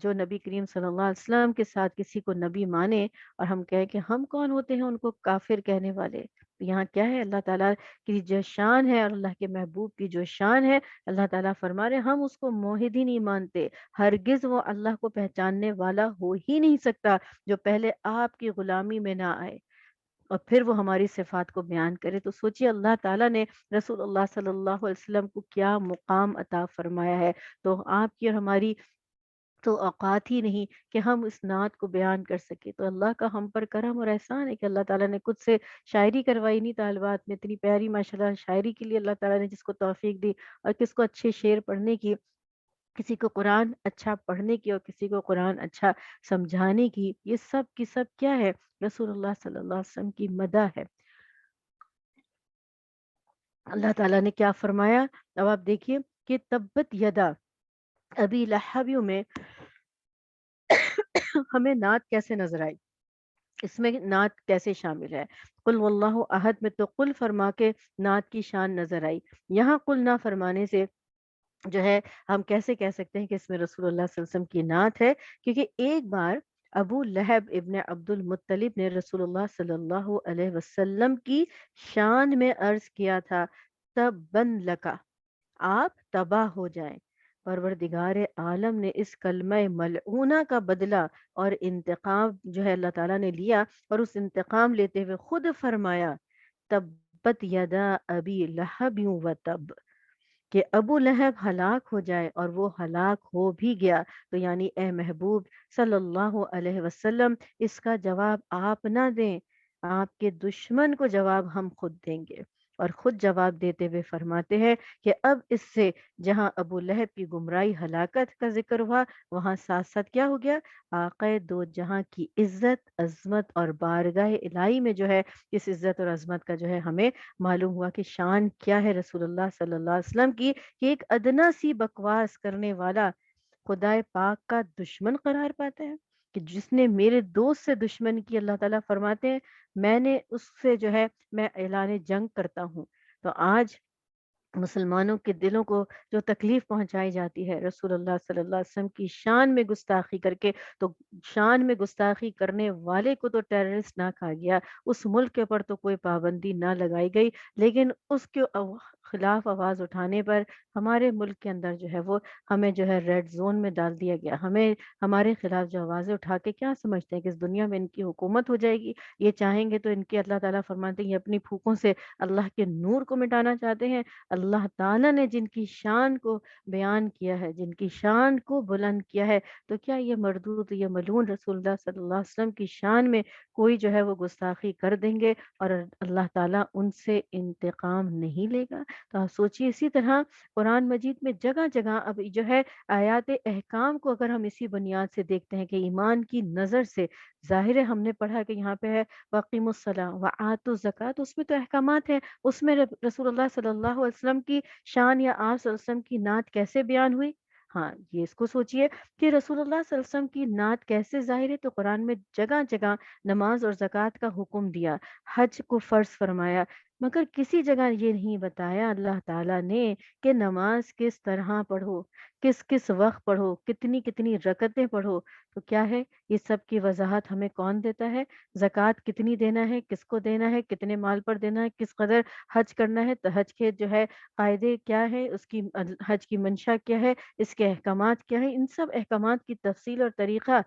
جو نبی کریم صلی اللہ علیہ وسلم کے ساتھ کسی کو نبی مانے اور ہم کہیں کہ ہم کون ہوتے ہیں ان کو کافر کہنے والے. تو یہاں کیا ہے، اللہ تعالیٰ کی جو شان ہے اور اللہ کے محبوب کی جو شان ہے، اللہ تعالیٰ فرما رہے ہم اس کو موحد ہی نہیں مانتے. ہرگز وہ اللہ کو پہچاننے والا ہو ہی نہیں سکتا جو پہلے آپ کی غلامی میں نہ آئے اور پھر وہ ہماری صفات کو بیان کرے. تو سوچئے اللہ تعالیٰ نے رسول اللہ صلی اللہ علیہ وسلم کو کیا مقام عطا فرمایا ہے. تو آپ کی اور ہماری تو اوقات ہی نہیں کہ ہم اس نعت کو بیان کر سکے. تو اللہ کا ہم پر کرم اور احسان ہے کہ اللہ تعالیٰ نے خود سے شاعری کروائی نہیں طالبات میں، اتنی پیاری ماشاءاللہ شاعری کے لیے اللہ تعالیٰ نے جس کو توفیق دی، اور کس کو اچھے شعر پڑھنے کی، کسی کو قرآن اچھا پڑھنے کی اور کسی کو قرآن اچھا سمجھانے کی. یہ سب کی سب کیا ہے؟ رسول اللہ صلی اللہ علیہ وسلم کی مدح ہے. اللہ تعالیٰ نے کیا فرمایا؟ اب آپ دیکھیے کہ تبت یدا ابی لہبیوں میں ہمیں نعت کیسے نظر آئی، اس میں نعت کیسے شامل ہے. قل واللہ احد میں تو قل فرما کے نعت کی شان نظر آئی. یہاں قل نہ فرمانے سے جو ہے ہم کیسے کہہ سکتے ہیں کہ اس میں رسول اللہ صلی اللہ علیہ وسلم کی نعت ہے؟ کیونکہ ایک بار ابو لہب ابن عبد المطلب نے رسول اللہ صلی اللہ علیہ وسلم کی شان میں عرض کیا تھا، تبن لکا، آپ تباہ ہو جائیں. پروردگار عالم نے اس کلمہ ملعونہ کا بدلہ اور انتقام جو ہے اللہ تعالیٰ نے لیا، اور اس انتقام لیتے ہوئے خود فرمایا تبت یدا ابی لہب و تب، کہ ابو لہب ہلاک ہو جائے، اور وہ ہلاک ہو بھی گیا. تو یعنی اے محبوب صلی اللہ علیہ وسلم، اس کا جواب آپ نہ دیں، آپ کے دشمن کو جواب ہم خود دیں گے. اور خود جواب دیتے ہوئے فرماتے ہیں کہ اب اس سے جہاں ابو لہب کی گمراہی ہلاکت کا ذکر ہوا، وہاں ساتھ ساتھ کیا ہو گیا؟ آقا دو جہاں کی عزت، عظمت اور بارگاہ الہی میں جو ہے اس عزت اور عظمت کا جو ہے ہمیں معلوم ہوا کہ شان کیا ہے رسول اللہ صلی اللہ علیہ وسلم کی، کہ ایک ادنا سی بکواس کرنے والا خدائے پاک کا دشمن قرار پاتا ہے. کہ جس نے میرے دوست سے دشمن کی، اللہ تعالیٰ فرماتے ہیں میں نے اس سے جو ہے میں اعلان جنگ کرتا ہوں. تو آج مسلمانوں کے دلوں کو جو تکلیف پہنچائی جاتی ہے رسول اللہ صلی اللہ علیہ وسلم کی شان میں گستاخی کر کے، تو شان میں گستاخی کرنے والے کو تو ٹیررسٹ نہ کہا گیا، اس ملک کے اوپر تو کوئی پابندی نہ لگائی گئی، لیکن اس کے خلاف آواز اٹھانے پر ہمارے ملک کے اندر جو ہے وہ ہمیں جو ہے ریڈ زون میں ڈال دیا گیا. ہمیں ہمارے خلاف جو آوازیں اٹھا کے کیا سمجھتے ہیں کہ اس دنیا میں ان کی حکومت ہو جائے گی، یہ چاہیں گے تو ان کے اللہ تعالیٰ فرماتے ہیں یہ اپنی پھوکوں سے اللہ کے نور کو مٹانا چاہتے ہیں. اللہ تعالیٰ نے جن کی شان کو بیان کیا ہے، جن کی شان کو بلند کیا ہے، تو کیا یہ مردود، یہ ملعون رسول اللہ صلی اللہ علیہ وسلم کی شان میں کوئی جو ہے وہ گستاخی کر دیں گے اور اللہ تعالیٰ ان سے انتقام نہیں لے گا؟ تو آپ سوچیے. اسی طرح قرآن مجید میں جگہ جگہ اب جو ہے آیات احکام کو اگر ہم اسی بنیاد سے دیکھتے ہیں کہ ایمان کی نظر سے، ظاہر ہے ہم نے پڑھا کہ یہاں پہ ہے وَأَقِيمُوا الصَّلَاةَ وَآتُوا الزَّكَاةَ، اس میں تو احکامات ہیں. اس میں رسول اللہ صلی اللہ علیہ وسلم کی شان یا آپ صلی اللہ علیہ وسلم کی نعت کیسے بیان ہوئی؟ ہاں یہ اس کو سوچئے کہ رسول اللہ صلی اللہ علیہ وسلم کی نعت کیسے ظاہر ہے. تو قرآن میں جگہ جگہ نماز اور زکوٰۃ کا حکم دیا، حج کو فرض فرمایا، مگر کسی جگہ یہ نہیں بتایا اللہ تعالیٰ نے کہ نماز کس طرح پڑھو، کس کس وقت پڑھو، کتنی کتنی رکعتیں پڑھو. تو کیا ہے یہ سب کی وضاحت ہمیں کون دیتا ہے؟ زکوٰۃ کتنی دینا ہے، کس کو دینا ہے، کتنے مال پر دینا ہے، کس قدر حج کرنا ہے، تو حج کے جو ہے قاعدے کیا ہے، اس کی حج کی منشا کیا ہے، اس کے احکامات کیا ہے. ان سب احکامات کی تفصیل اور طریقہ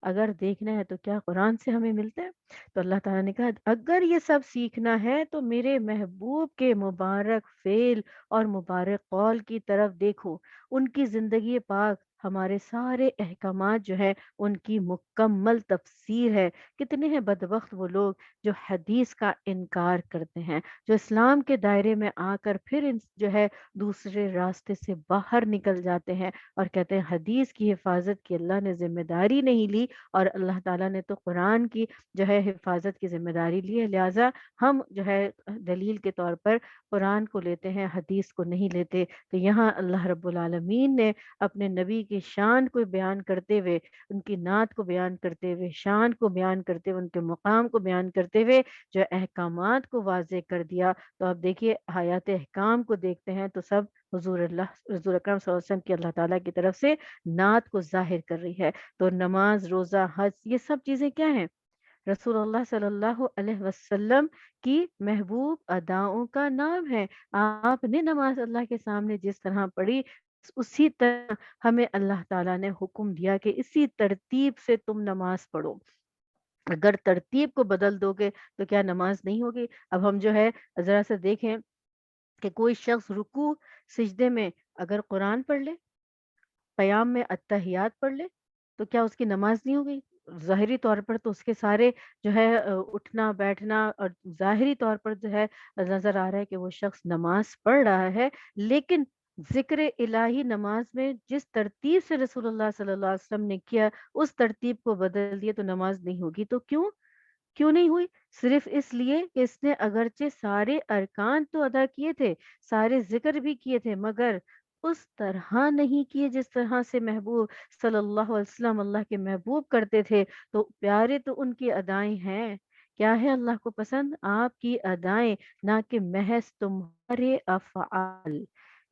اگر دیکھنا ہے تو کیا قرآن سے ہمیں ملتا ہے؟ تو اللہ تعالیٰ نے کہا اگر یہ سب سیکھنا ہے تو میرے محبوب کے مبارک فعل اور مبارک قول کی طرف دیکھو. ان کی زندگی پاک ہمارے سارے احکامات جو ہے ان کی مکمل تفسیر ہے. کتنے ہیں بدبخت وہ لوگ جو حدیث کا انکار کرتے ہیں، جو اسلام کے دائرے میں آ کر پھر جو ہے دوسرے راستے سے باہر نکل جاتے ہیں اور کہتے ہیں حدیث کی حفاظت کی اللہ نے ذمہ داری نہیں لی، اور اللہ تعالیٰ نے تو قرآن کی جو ہے حفاظت کی ذمہ داری لی ہے، لہٰذا ہم جو ہے دلیل کے طور پر قرآن کو لیتے ہیں، حدیث کو نہیں لیتے. تو یہاں اللہ رب العالمین نے اپنے نبی کی شان کو بیان کرتے ہوئے، ان کی نعت کو بیان کرتے ہوئے، شان کو بیان کرتے ہوئے، ان کے مقام کو بیان کرتے ہوئے جو احکامات کو واضح کر دیا۔ تو آپ دیکھیے آیات احکام کو دیکھتے ہیں تو سب حضور اکرم صلی اللہ علیہ وسلم کی اللہ تعالیٰ کی طرف سے نعت کو ظاہر کر رہی ہے۔ تو نماز، روزہ، حج، یہ سب چیزیں کیا ہیں؟ رسول اللہ صلی اللہ علیہ وسلم کی محبوب اداؤں کا نام ہے۔ آپ نے نماز اللہ کے سامنے جس طرح پڑھی، اسی طرح ہمیں اللہ تعالیٰ نے حکم دیا کہ اسی ترتیب سے تم نماز پڑھو۔ اگر ترتیب کو بدل دو گے تو کیا نماز نہیں ہوگی؟ اب ہم جو ہے ذرا سا دیکھیں کہ کوئی شخص رکوع سجدے میں اگر قرآن پڑھ لے، قیام میں اتحیات پڑھ لے، تو کیا اس کی نماز نہیں ہوگی؟ ظاہری طور پر تو اس کے سارے جو ہے اٹھنا بیٹھنا اور ظاہری طور پر جو ہے نظر آ رہا ہے کہ وہ شخص نماز پڑھ رہا ہے، لیکن ذکر الہی نماز میں جس ترتیب سے رسول اللہ صلی اللہ علیہ وسلم نے کیا، اس ترتیب کو بدل دیا تو نماز نہیں ہوگی۔ تو کیوں نہیں ہوئی؟ صرف اس لیے کہ اس نے اگرچہ سارے ارکان تو ادا کیے تھے، سارے ذکر بھی کیے تھے، مگر اس طرح نہیں کیے جس طرح سے محبوب صلی اللہ علیہ وسلم اللہ کے محبوب کرتے تھے۔ تو پیارے تو ان کی ادائیں ہیں، کیا ہے اللہ کو پسند؟ آپ کی ادائیں، نہ کہ محض تمہارے افعال۔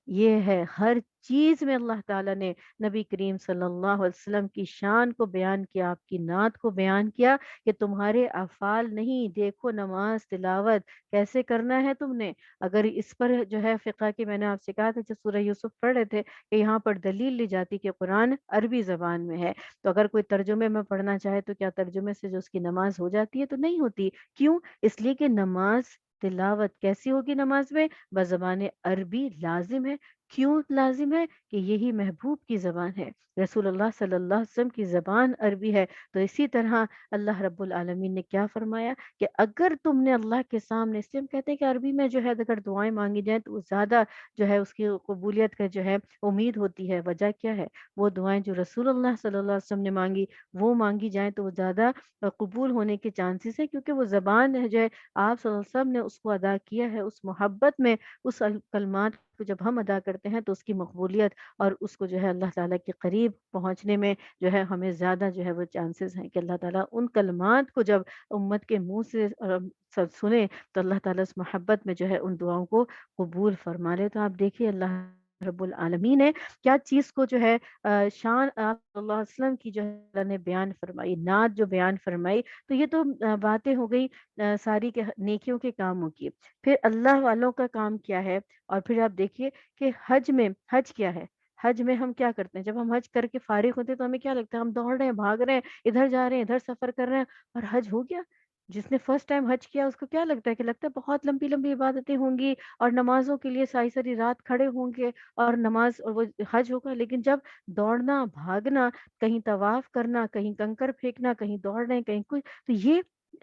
یہ ہے ہر چیز میں اللہ تعالیٰ نے نبی کریم صلی اللہ علیہ وسلم کی شان کو بیان کیا، آپ کی نعت کو بیان کیا کہ تمہارے افعال نہیں، دیکھو نماز تلاوت کیسے کرنا ہے تم نے۔ اگر اس پر جو ہے فقہ کی میں نے آپ سے کہا تھا جب سورہ یوسف پڑھ رہے تھے کہ یہاں پر دلیل لی جاتی کہ قرآن عربی زبان میں ہے، تو اگر کوئی ترجمے میں پڑھنا چاہے تو کیا ترجمے سے جو اس کی نماز ہو جاتی ہے؟ تو نہیں ہوتی۔ کیوں؟ اس لیے کہ نماز تلاوت کیسی ہوگی؟ نماز میں بزبان عربی لازم ہے۔ کیوں لازم ہے؟ کہ یہی محبوب کی زبان ہے، رسول اللہ صلی اللہ علیہ وسلم کی زبان عربی ہے۔ تو اسی طرح اللہ رب العالمین نے کیا فرمایا کہ اگر تم نے اللہ کے سامنے، اس لیے ہم کہتے ہیں کہ عربی میں جو ہے اگر دعائیں مانگی جائیں تو وہ زیادہ جو ہے اس کی قبولیت کا جو ہے امید ہوتی ہے۔ وجہ کیا ہے؟ وہ دعائیں جو رسول اللہ صلی اللہ علیہ وسلم نے مانگی وہ مانگی جائیں تو وہ زیادہ قبول ہونے کے چانسز ہیں، کیونکہ وہ زبان ہے جو ہے آپ صلی اللہ علیہ وسلم نے اس کو ادا کیا ہے، اس محبت میں اس کلمات کو جب ہم ادا کرتے ہیں تو اس کی مقبولیت اور اس کو جو ہے اللہ تعالیٰ کے قریب پہنچنے میں جو ہے ہمیں زیادہ جو ہے وہ چانسز ہیں کہ اللہ تعالیٰ ان کلمات کو جب امت کے منہ سے سب سنے تو اللہ تعالیٰ اس محبت میں جو ہے ان دعاؤں کو قبول فرما لے۔ تو آپ دیکھیے اللہ رب العالمین نے کیا چیز کو جو ہے شان آپ صلی اللہ علیہ وسلم کی جو ہے اللہ نے بیان فرمائی، نعت جو بیان فرمائی۔ تو یہ تو باتیں ہو گئی ساری کے نیکیوں کے کاموں کی۔ پھر اللہ والوں کا کام کیا ہے؟ اور پھر آپ دیکھیے کہ حج کیا ہے؟ حج میں ہم کیا کرتے ہیں؟ جب ہم حج کر کے فارغ ہوتے ہیں تو ہمیں کیا لگتا ہے؟ ہم دوڑ رہے ہیں، بھاگ رہے ہیں، ادھر جا رہے ہیں، ادھر سفر کر رہے ہیں، اور حج ہو گیا؟ جس نے فرسٹ ٹائم حج کیا اس کو کیا لگتا ہے؟ کہ لگتا ہے بہت لمبی لمبی عبادتیں ہوں گی اور نمازوں کے لیے ساری ساری رات کھڑے ہوں گے اور نماز اور وہ حج ہوگا۔ لیکن جب دوڑنا، بھاگنا، کہیں طواف کرنا، کہیں کنکر پھینکنا، کہیں دوڑ رہے ہیں، کہیں کچھ، تو یہ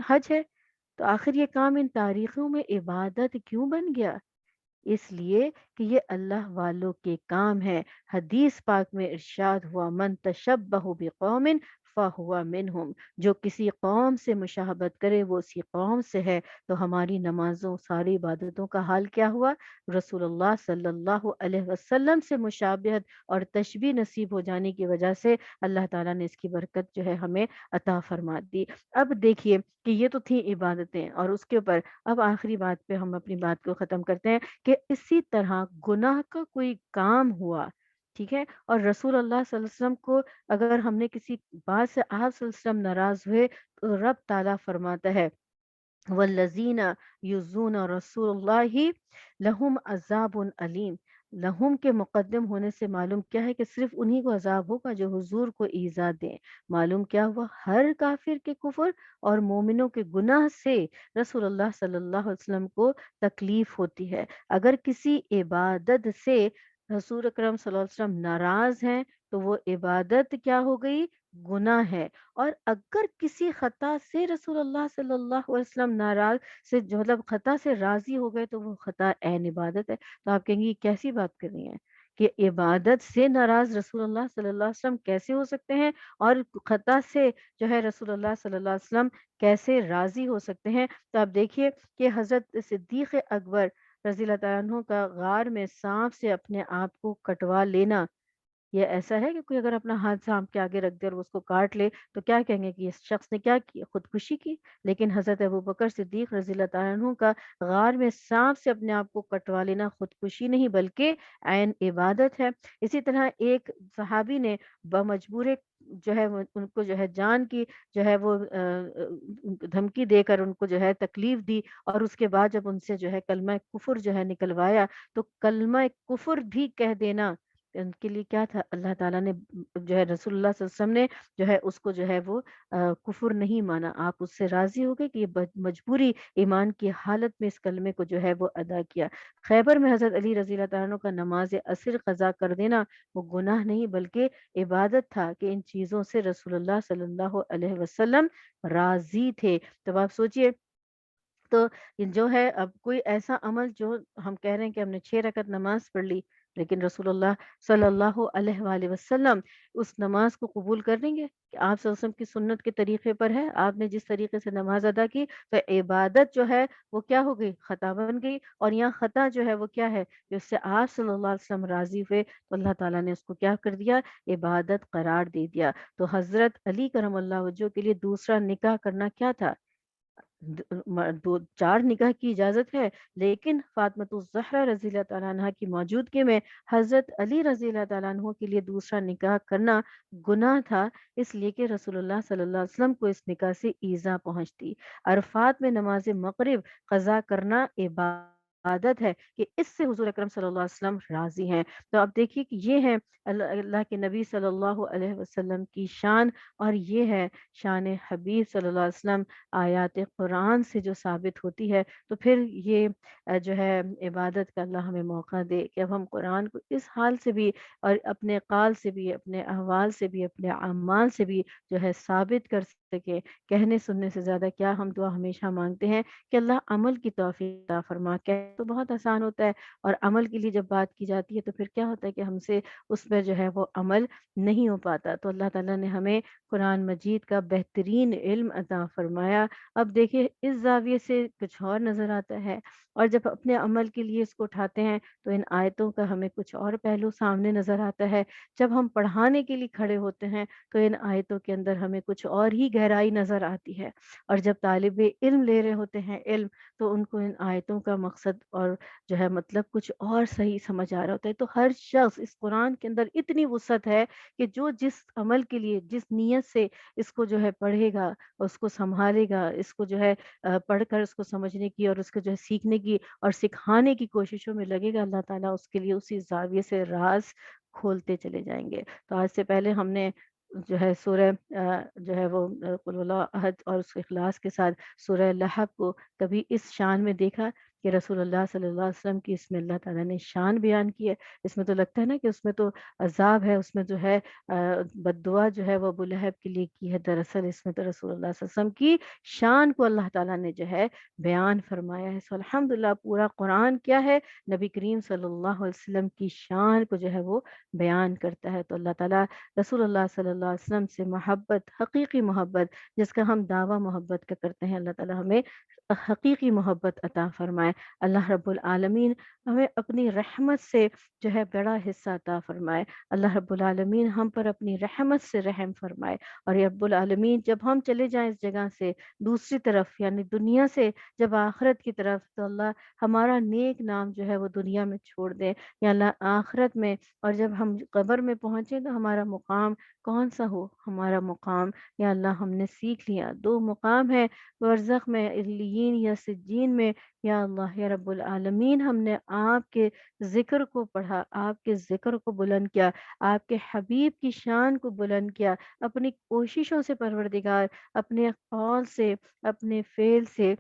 حج ہے؟ تو آخر یہ کام ان تاریخوں میں عبادت کیوں بن گیا؟ اس لیے کہ یہ اللہ والوں کے کام ہے۔ حدیث پاک میں ارشاد ہوا، من تشبہ بقوم فہو منہم، جو کسی قوم سے مشابہت کرے وہ اسی قوم سے ہے۔ تو ہماری نمازوں، ساری عبادتوں کا حال کیا ہوا؟ رسول اللہ صلی اللہ علیہ وسلم سے مشابہت اور تشبیہ نصیب ہو جانے کی وجہ سے اللہ تعالیٰ نے اس کی برکت جو ہے ہمیں عطا فرما دی۔ اب دیکھیے کہ یہ تو تھی عبادتیں، اور اس کے اوپر اب آخری بات پہ ہم اپنی بات کو ختم کرتے ہیں کہ اسی طرح گناہ کا کوئی کام ہوا، ٹھیک ہے، اور رسول اللہ صلی اللہ علیہ وسلم کو اگر ہم نے کسی بات سے آپ صلی اللہ علیہ وسلم ناراض ہوئے تو رب تعالیٰ فرماتا ہے والذین یؤذون رسول اللہ لہم عذاب علیم۔ لہم کے مقدم ہونے سے معلوم کیا ہے کہ صرف انہی کو عذاب ہوگا جو حضور کو ایذا دیں۔ معلوم کیا ہوا؟ ہر کافر کے کفر اور مومنوں کے گناہ سے رسول اللہ صلی اللہ علیہ وسلم کو تکلیف ہوتی ہے۔ اگر کسی عبادت سے رسول اکرم صلی اللہ علیہ وسلم ناراض ہیں تو وہ عبادت کیا ہو گئی؟ گناہ ہے۔ اور اگر کسی خطا سے رسول اللہ صلی اللہ علیہ وسلم ناراض سے جو مطلب خطا سے راضی ہو گئے تو وہ خطا عین عبادت ہے۔ تو آپ کہیں گے یہ کیسی بات کر رہی ہیں کہ عبادت سے ناراض رسول اللہ صلی اللہ علیہ وسلم کیسے ہو سکتے ہیں اور خطا سے جو ہے رسول اللہ صلی اللہ علیہ وسلم کیسے راضی ہو سکتے ہیں؟ تو آپ دیکھیے کہ حضرت صدیق اکبر رضی اللہ تعالیٰ عنہ کا غار میں سانپ سے اپنے آپ کو کٹوا لینا یہ ایسا ہے کہ کوئی اگر اپنا ہاتھ سانپ کے آگے رکھ دے اور وہ اس کو کاٹ لے تو کیا کہیں گے کہ اس شخص نے کیا کی، خودکشی کی؟ لیکن حضرت ابوبکر صدیق رضی اللہ تعالیٰ عنہ کا غار میں سانپ سے اپنے آپ کو کٹوا لینا خودکشی نہیں بلکہ عین عبادت ہے۔ اسی طرح ایک صحابی نے بمجبور جو ہے ان کو جو ہے جان کی جو ہے وہ دھمکی دے کر ان کو جو ہے تکلیف دی، اور اس کے بعد جب ان سے جو ہے کلمہ کفر جو ہے نکلوایا تو کلمہ کفر بھی کہہ دینا ان کے لیے کیا تھا؟ اللہ تعالیٰ نے جو ہے رسول اللہ صلی اللہ علیہ وسلم نے جو ہے اس کو جو ہے وہ کفر نہیں مانا۔ آپ اس سے راضی ہو گئے کہ یہ مجبوری ایمان کی حالت میں اس کلمے کو جو ہے وہ ادا کیا۔ خیبر میں حضرت علی رضی اللہ تعالیٰ عنہ کا نماز عصر قضا کر دینا وہ گناہ نہیں بلکہ عبادت تھا کہ ان چیزوں سے رسول اللہ صلی اللہ علیہ وسلم راضی تھے۔ تو آپ سوچئے، تو جو ہے اب کوئی ایسا عمل جو ہم کہہ رہے ہیں کہ ہم نے 6 رکعت نماز پڑھ لی، لیکن رسول اللہ صلی اللہ علیہ وآلہ وسلم اس نماز کو قبول کر لیں گے کہ آپ صلی اللہ علیہ وسلم کی سنت کے طریقے پر ہے، آپ نے جس طریقے سے نماز ادا کی تو عبادت جو ہے وہ کیا ہو گئی؟ خطا بن گئی۔ اور یہاں خطا جو ہے وہ کیا ہے کہ اس سے آپ صلی اللہ علیہ وسلم راضی ہوئے تو اللہ تعالیٰ نے اس کو کیا کر دیا؟ عبادت قرار دے دیا۔ تو حضرت علی کرم اللہ وجہ کے لیے دوسرا نکاح کرنا کیا تھا؟ دو 4 نکاح کی اجازت ہے، لیکن فاطمۃ الزہرا رضی اللہ تعالیٰ عنہ کی موجودگی میں حضرت علی رضی اللہ تعالیٰ عنہ کے لیے دوسرا نکاح کرنا گناہ تھا، اس لیے کہ رسول اللہ صلی اللہ علیہ وسلم کو اس نکاح سے ایذا پہنچتی۔ عرفات میں نماز مغرب قضا کرنا عبادت ہے کہ اس سے حضور اکرم صلی اللہ علیہ وسلم راضی ہیں۔ تو اب دیکھیے کہ یہ ہے اللہ کے نبی صلی اللہ علیہ وسلم کی شان، اور یہ ہے شان حبیب صلی اللہ علیہ وسلم آیات قرآن سے جو ثابت ہوتی ہے۔ تو پھر یہ جو ہے عبادت کا اللہ ہمیں موقع دے کہ اب ہم قرآن کو اس حال سے بھی اور اپنے قال سے بھی، اپنے احوال سے بھی، اپنے اعمال سے بھی جو ہے ثابت کر سکے۔ کہنے سننے سے زیادہ کیا ہم دعا ہمیشہ مانگتے ہیں کہ اللہ عمل کی توفیق عطا فرما۔ کہنا تو بہت آسان ہوتا ہے، اور عمل کے لیے جب بات کی جاتی ہے تو پھر کیا ہوتا ہے کہ ہم سے اس پہ جو ہے وہ عمل نہیں ہو پاتا۔ تو اللہ تعالیٰ نے ہمیں قرآن مجید کا بہترین علم عطا فرمایا۔ اب دیکھیے اس زاویے سے کچھ اور نظر آتا ہے، اور جب اپنے عمل کے لیے اس کو اٹھاتے ہیں تو ان آیتوں کا ہمیں کچھ اور پہلو سامنے نظر آتا ہے۔ جب ہم پڑھانے کے لیے کھڑے ہوتے ہیں تو ان آیتوں کے اندر ہمیں کچھ اور ہی گہرائی نظر آتی ہے، اور جب طالب علم لے رہے ہوتے ہیں علم تو ان کو ان آیتوں کا مقصد اور جو ہے مطلب کچھ اور صحیح سمجھ آ رہا ہوتا ہے۔ تو ہر شخص اس قرآن کے اندر اتنی وسعت ہے کہ جو جس عمل کے لیے جس نیت سے اس کو جو ہے پڑھے گا، اس کو سنبھالے گا، اس کو جو ہے پڑھ کر اس کو سمجھنے کی اور اس کو جو ہے سیکھنے کی اور سکھانے کی کوششوں میں لگے گا، اللہ تعالیٰ اس کے لیے اسی زاویے سے راز کھولتے چلے جائیں گے۔ تو آج سے پہلے ہم نے جو ہے سورہ جو ہے وہ قل اللہ احد اور اس اخلاص کے ساتھ سورہ لہب کو کبھی اس شان میں دیکھا کہ رسول اللہ صلی اللہ علیہ وسلم کی اس میں اللہ تعالیٰ نے شان بیان کی ہے؟ اس میں تو لگتا ہے نا کہ اس میں تو عذاب ہے، اس میں جو ہے بد دعا جو ہے وہ ابو لہب کے لیے کی ہے، دراصل اس میں تو رسول اللہ صلی اللہ علیہ وسلم کی شان کو اللہ تعالیٰ نے جو ہے بیان فرمایا ہے۔ سو الحمدللہ پورا قرآن کیا ہے؟ نبی کریم صلی اللہ علیہ وسلم کی شان کو جو ہے وہ بیان کرتا ہے۔ تو اللہ تعالیٰ رسول اللہ صلی اللہ علیہ وسلم سے محبت، حقیقی محبت جس کا ہم دعویٰ محبت کا کرتے ہیں، اللہ تعالیٰ ہمیں حقیقی محبت عطا فرمائے۔ اللہ رب العالمین ہمیں اپنی رحمت سے جو ہے بڑا حصہ عطا فرمائے۔ اللہ رب العالمین ہم پر اپنی رحمت سے رحم فرمائے، اور یا رب العالمین جب ہم چلے جائیں اس جگہ سے دوسری طرف یعنی دنیا سے جب آخرت کی طرف، تو اللہ ہمارا نیک نام جو ہے وہ دنیا میں چھوڑ دے یا اللہ آخرت میں، اور جب ہم قبر میں پہنچے تو ہمارا مقام کون سا ہو؟ ہمارا مقام یا اللہ ہم نے سیکھ لیا 2 مقام ہے، برزخ میں، علیین یا سجین میں۔ یا اللہ یا رب العالمین ہم نے آپ کے ذکر کو پڑھا، آپ کے ذکر کو بلند کیا، آپ کے حبیب کی شان کو بلند کیا، اپنی کوششوں سے پروردگار، اپنے قول سے، اپنے فعل سے،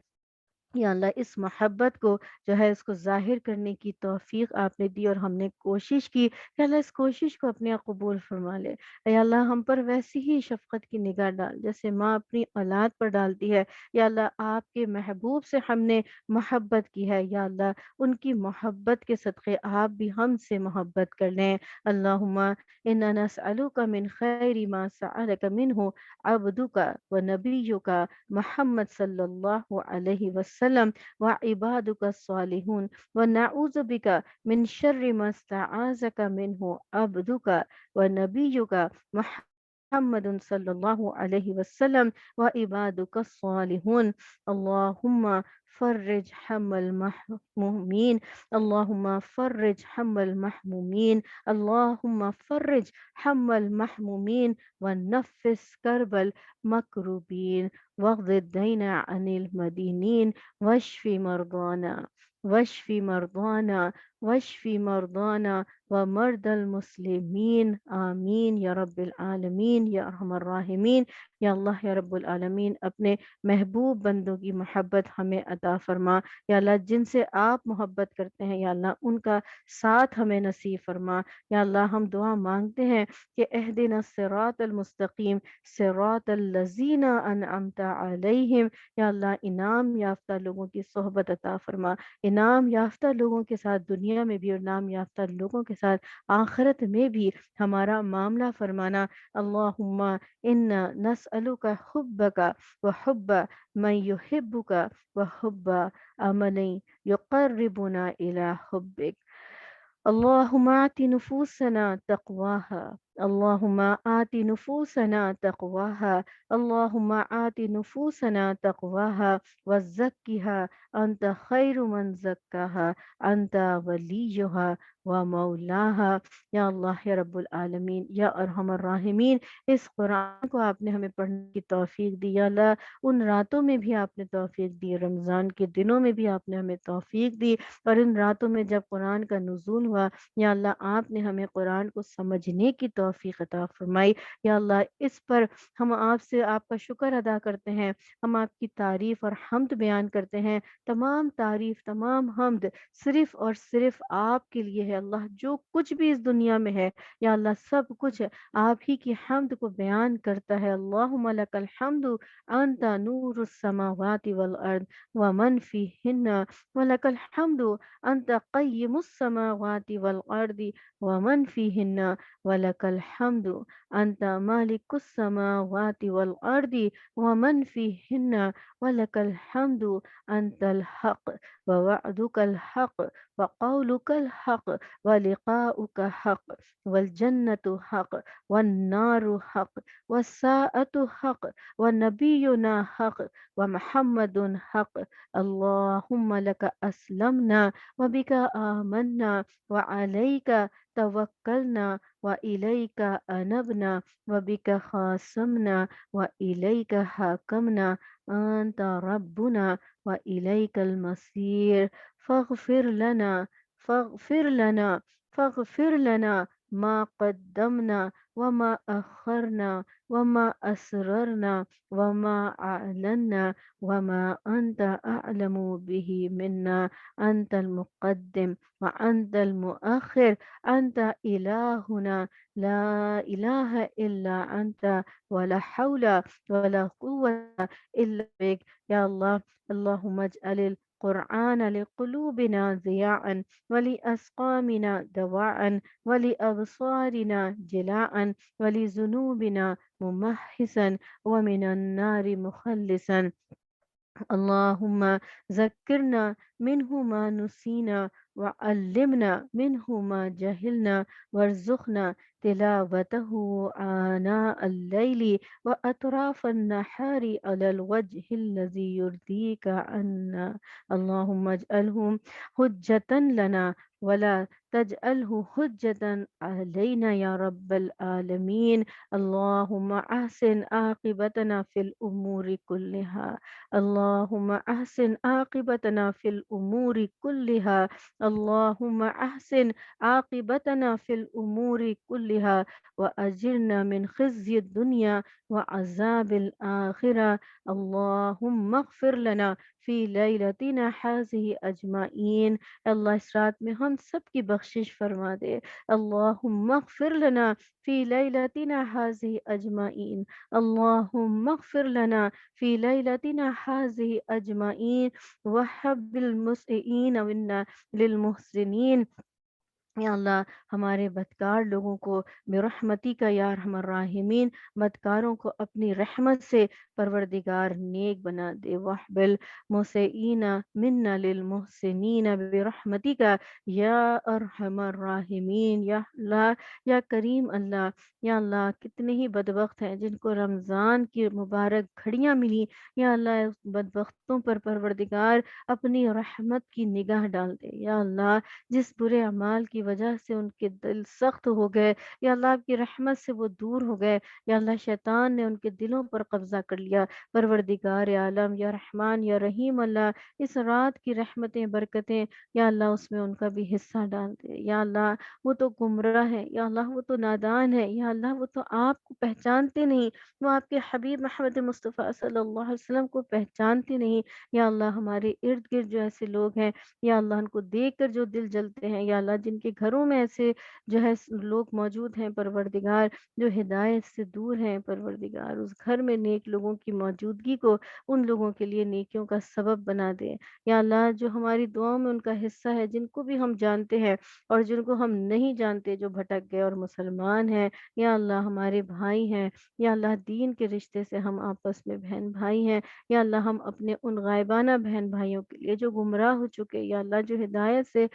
یا اللہ اس محبت کو جو ہے اس کو ظاہر کرنے کی توفیق آپ نے دی، اور ہم نے کوشش کی کہ اللہ اس کوشش کو اپنے آپ قبول فرما لے۔ یا اللہ ہم پر ویسی ہی شفقت کی نگاہ ڈال جیسے ماں اپنی اولاد پر ڈالتی ہے۔ یا اللہ آپ کے محبوب سے ہم نے محبت کی ہے، یا اللہ ان کی محبت کے صدقے آپ بھی ہم سے محبت کر لیں۔ اللہم انا نسألک من خیر ما سألک منہ عبدک و نبیک محمد صلی اللہ علیہ وسلم وسلم وعبادك الصالحون ونعوذ بك من شر ما استعاذك منه عبدك ونبيك محمد صلى الله عليه وسلم وعبادك الصالحون. اللهم فرج هم المحمومين، اللهم فرج هم المحمومين، اللهم فرج هم المحمومين ونفس كرب المكروبين واقض الدين عن المدينين واشف مرضانا واشف مرضانا واشف مرضانا ومرضى المسلمين آمین یا رب العالمین یا ارحم الراحمین. یا اللہ یا رب العالمین اپنے محبوب بندوں کی محبت ہمیں عطا فرما. یا اللہ جن سے آپ محبت کرتے ہیں یا اللہ ان کا ساتھ ہمیں نصیب فرما. یا اللہ ہم دعا مانگتے ہیں کہ اہدنا الصراط المستقیم صراط الذین انعمت علیہم. یا اللہ انعام یافتہ لوگوں کی صحبت عطا فرما، انعام یافتہ لوگوں کے ساتھ دنیا میں بھی اور انعام یافتہ لوگوں کے ساتھ آخرت میں بھی ہمارا معاملہ فرمانا. اللہم انا نسألک حبک وحب من یحبک وحب عمل یقربنا الی حبک. اللهم آت نفوسنا تقواها، اللهم آت نفوسنا تقواها، اللهم آت نفوسنا تقواها وزكها أنت خير من زكاها أنت وليها ومولاها. یا اللہ یا رب العالمین یا ارحم الراحمین، اس قرآن کو آپ نے ہمیں پڑھنے کی توفیق دی. یا اللہ ان راتوں میں بھی آپ نے توفیق دی، رمضان کے دنوں میں بھی آپ نے ہمیں توفیق دی، اور ان راتوں میں جب قرآن کا نزول ہوا یا اللہ آپ نے ہمیں قرآن کو سمجھنے کی توفیق عطا فرمائی. یا اللہ اس پر ہم آپ سے آپ کا شکر ادا کرتے ہیں، ہم آپ کی تعریف اور حمد بیان کرتے ہیں. تمام تعریف تمام حمد صرف اور صرف آپ کے لیے ہے. اللہ جو کچھ بھی اس دنیا میں ہے یا اللہ سب کچھ آپ ہی کی حمد کو بیان کرتا ہے. اللہم لک الحمد انت نور السماوات والارض ومن فیہن ولک الحمد انت قیم السماوات والارض ومن فیہن ولک الحمد انت مالک السماوات والارض ومن فیہن ولک الحمد انت الحق ووعدک الحق وقولک الحق ولقاؤک حق والجنة حق والنار حق والساعة حق ونبينا حق ومحمد حق. اللهم لك أسلمنا وبك آمنا وعليك توكلنا وإليك أنبنا وبك خاصمنا وإليك حاكمنا أنت ربنا وإليك المصير. فاغفر لنا فاغفر لنا فاغفر لنا ما قدمنا وما أخرنا وما أسررنا وما أعلنا وما أنت أعلم به منا. أنت المقدم وأنت المؤخر، أنت إلهنا لا إله إلا أنت ولا حول ولا قوة إلا بك. يا الله اللهم اجعل القرآن لقلوبنا ضياء ولأسقامنا دواء ولأبصارنا جلاء ولذنوبنا ممحسا ومن النار مخلصا. اللهم ذكرنا منه ما نسينا وعلمنا منه ما جهلنا وارزقنا تلاوته آناء الليل وأطراف النهار على الوجه الذي يرضيك عنا. اللهم اجعله حجة لنا ولا تجعله حجة علينا يا رب العالمين. اللهم أحسن عاقبتنا في الأمور كلها، اللهم أحسن عاقبتنا في الأمور كلها، اللهم أحسن عاقبتنا في الأمور كلها وأجرنا من خزي الدنيا وعذاب الآخرة. اللهم اغفر لنا فی لیلتنا هذه اجمعین. اللہ اس رات میں ہم سب کی بخشش فرما دے. اللہم اغفر لنا فی لیلتنا هذه اجمعین، اللہم اغفر لنا فی لیلتنا هذه اجمعین وحب المسئین منا للمحسنین یا اللہ ہمارے بدکار لوگوں کو برحمتی کا یا ارحم الراحمین، بدکاروں کو اپنی رحمت سے پروردگار نیک بنا دے۔ وحبل مسیئین منا للمحسنین برحمتی کا یا ارحم الراحمین۔ یا اللہ، یا کریم اللہ، یا اللہ کتنے ہی بدبخت ہیں جن کو رمضان کی مبارک گھڑیاں ملی، یا اللہ اس بدبختوں پر پروردگار اپنی رحمت کی نگاہ ڈال دے۔ یا اللہ جس برے اعمال کی وجہ سے ان کے دل سخت ہو گئے، یا اللہ آپ کی رحمت سے وہ دور ہو گئے، یا اللہ شیطان نے ان کے دلوں پر قبضہ کر لیا، پروردگار عالم یا رحمان یا رحیم اللہ اس رات کی رحمتیں برکتیں یا اللہ اس میں ان کا بھی حصہ ڈال دے۔ یا اللہ وہ تو گمراہ ہے، یا اللہ وہ تو نادان ہے، یا اللہ وہ تو آپ کو پہچانتے نہیں، وہ آپ کے حبیب محمد مصطفیٰ صلی اللہ علیہ وسلم کو پہچانتے نہیں۔ یا اللہ ہمارے ارد گرد جو ایسے لوگ ہیں، یا اللہ ان کو دیکھ کر جو دل جلتے ہیں، یا اللہ جن کے گھروں میں ایسے جو ہے لوگ موجود ہیں پروردگار جو ہدایت سے دور ہیں، پروردگار اس گھر میں نیک لوگوں کی موجودگی کو ان لوگوں کے لیے نیکیوں کا سبب بنا دے۔ یا اللہ جو ہماری دعاؤں میں ان کا حصہ ہے، جن کو بھی ہم جانتے ہیں اور جن کو ہم نہیں جانتے جو بھٹک گئے اور مسلمان ہیں، یا اللہ ہمارے بھائی ہیں، یا اللہ دین کے رشتے سے ہم آپس میں بہن بھائی ہیں، یا اللہ ہم اپنے ان غائبانہ بہن بھائیوں کے لیے جو گمراہ ہو چکے، یا اللہ جو ہدایت سے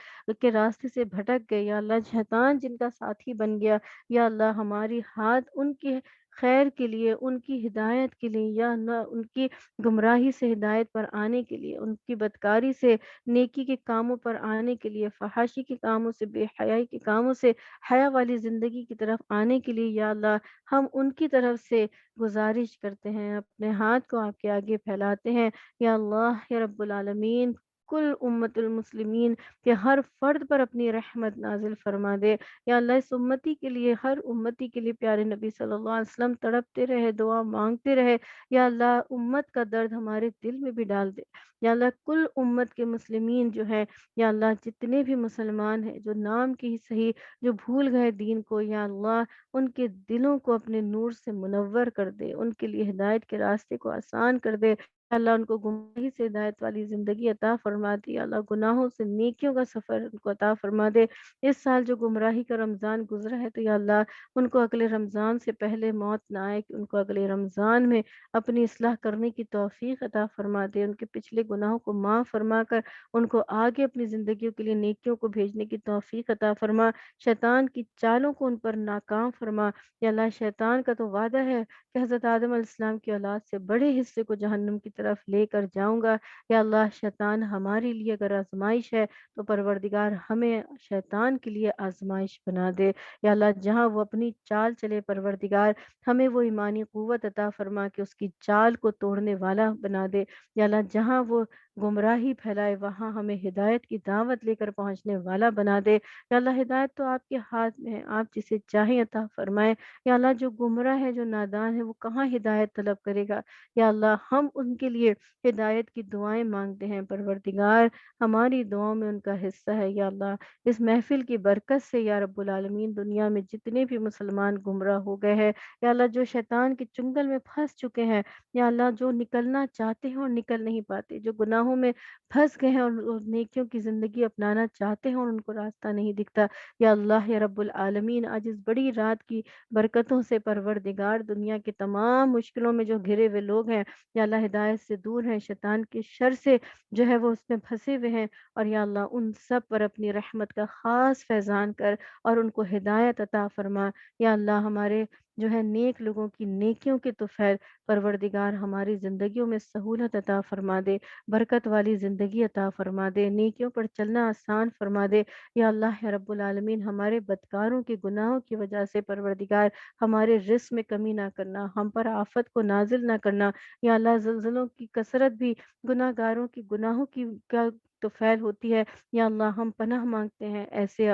کے راستے سے بھٹک گئے، یا اللہ شیطان جن کا ساتھی بن گیا، یا اللہ ہماری ہاتھ ان کے خیر کے لیے، ان کی ہدایت کے لیے، یا اللہ ان کی گمراہی سے ہدایت پر آنے کے لیے، ان کی بدکاری سے نیکی کے کاموں پر آنے کے لیے، فحاشی کے کاموں سے، بے حیائی کے کاموں سے حیا والی زندگی کی طرف آنے کے لیے، یا اللہ ہم ان کی طرف سے گزارش کرتے ہیں، اپنے ہاتھ کو آپ کے آگے پھیلاتے ہیں۔ یا اللہ یا رب العالمین کل امت المسلمین کہ ہر فرد پر اپنی رحمت نازل فرما دے۔ یا اللہ اس امتی کے لیے، ہر امتی کے لیے پیارے نبی صلی اللہ علیہ وسلم تڑپتے رہے، دعا مانگتے رہے، یا اللہ امت کا درد ہمارے دل میں بھی ڈال دے۔ یا اللہ کل امت کے مسلمین جو ہے، یا اللہ جتنے بھی مسلمان ہیں جو نام کی ہی صحیح جو بھول گئے دین کو، یا اللہ ان کے دلوں کو اپنے نور سے منور کر دے، ان کے لیے ہدایت کے راستے کو آسان کر دے۔ اللہ ان کو گمراہی سے ہدایت والی زندگی عطا فرما دے، یا اللہ گناہوں سے نیکیوں کا سفر ان کو عطا فرما دے۔ اس سال جو گمراہی کا رمضان گزرا ہے تو یا اللہ ان کو اگلے رمضان سے پہلے موت نہ آئے، کہ ان کو اگلے رمضان میں اپنی اصلاح کرنے کی توفیق عطا فرما دے، ان کے پچھلے گناہوں کو معاف فرما کر ان کو آگے اپنی زندگیوں کے لیے نیکیوں کو بھیجنے کی توفیق عطا فرما، شیطان کی چالوں کو ان پر ناکام فرما۔ یا اللہ شیطان کا تو وعدہ ہے کہ حضرت آدم علیہ السلام کی اولاد سے بڑے حصے کو جہنم کی طرف لے کر جاؤں گا۔ یا اللہ شیطان ہمارے لیے اگر آزمائش ہے تو پروردگار ہمیں شیطان کے لیے آزمائش بنا دے۔ یا اللہ جہاں وہ اپنی چال چلے پروردگار ہمیں وہ ایمانی قوت عطا فرما کہ اس کی چال کو توڑنے والا بنا دے۔ یا اللہ جہاں وہ گمراہی پھیلائے وہاں ہمیں ہدایت کی دعوت لے کر پہنچنے والا بنا دے۔ یا اللہ ہدایت تو آپ کے ہاتھ میں ہے، آپ جسے چاہیں عطا فرمائے۔ یا اللہ جو گمراہ ہے، جو نادان ہے، وہ کہاں ہدایت طلب کرے گا۔ یا اللہ ہم ان کے لیے ہدایت کی دعائیں مانگتے ہیں، پروردگار ہماری دعاؤں میں ان کا حصہ ہے۔ یا اللہ اس محفل کی برکت سے یا رب العالمین دنیا میں جتنے بھی مسلمان گمراہ ہو گئے ہیں، یا اللہ جو شیطان کے چنگل میں پھنس چکے ہیں، یا اللہ جو نکلنا چاہتے ہیں اور نکل نہیں پاتے، جو گناہوں میں پھنس گئے ہیں اور نیکیوں کی زندگی اپنانا چاہتے ہیں اور ان کو راستہ نہیں دکھتا، یا اللہ یا رب العالمین آج اس بڑی رات کی برکتوں سے پروردگار دنیا کے تمام مشکلوں میں جو گھرے ہوئے لوگ ہیں، یا اللہ ہدایت سے دور ہیں، شیطان کے شر سے جو ہے وہ اس میں پھنسے ہوئے ہیں، اور یا اللہ ان سب پر اپنی رحمت کا خاص فیضان کر اور ان کو ہدایت عطا فرما۔ یا اللہ ہمارے جو ہے نیک لوگوں کی نیکیوں کے طفیل پروردگار ہماری زندگیوں میں سہولت عطا فرما دے، برکت والی زندگی عطا فرما دے، نیکیوں پر چلنا آسان فرما دے۔ یا اللہ یا رب العالمین ہمارے بدکاروں کے گناہوں کی وجہ سے پروردگار ہمارے رزق میں کمی نہ کرنا، ہم پر آفت کو نازل نہ کرنا۔ یا اللہ زلزلوں کی کثرت بھی گناہ گاروں کی گناہوں کی کا تو فعل ہوتی ہے۔ یا اللہ ہم پناہ مانگتے ہیں ایسے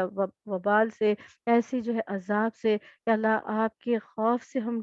وبال سے، ایسی جو ہے عذاب سے۔ یا اللہ آپ کے خوف سے ہم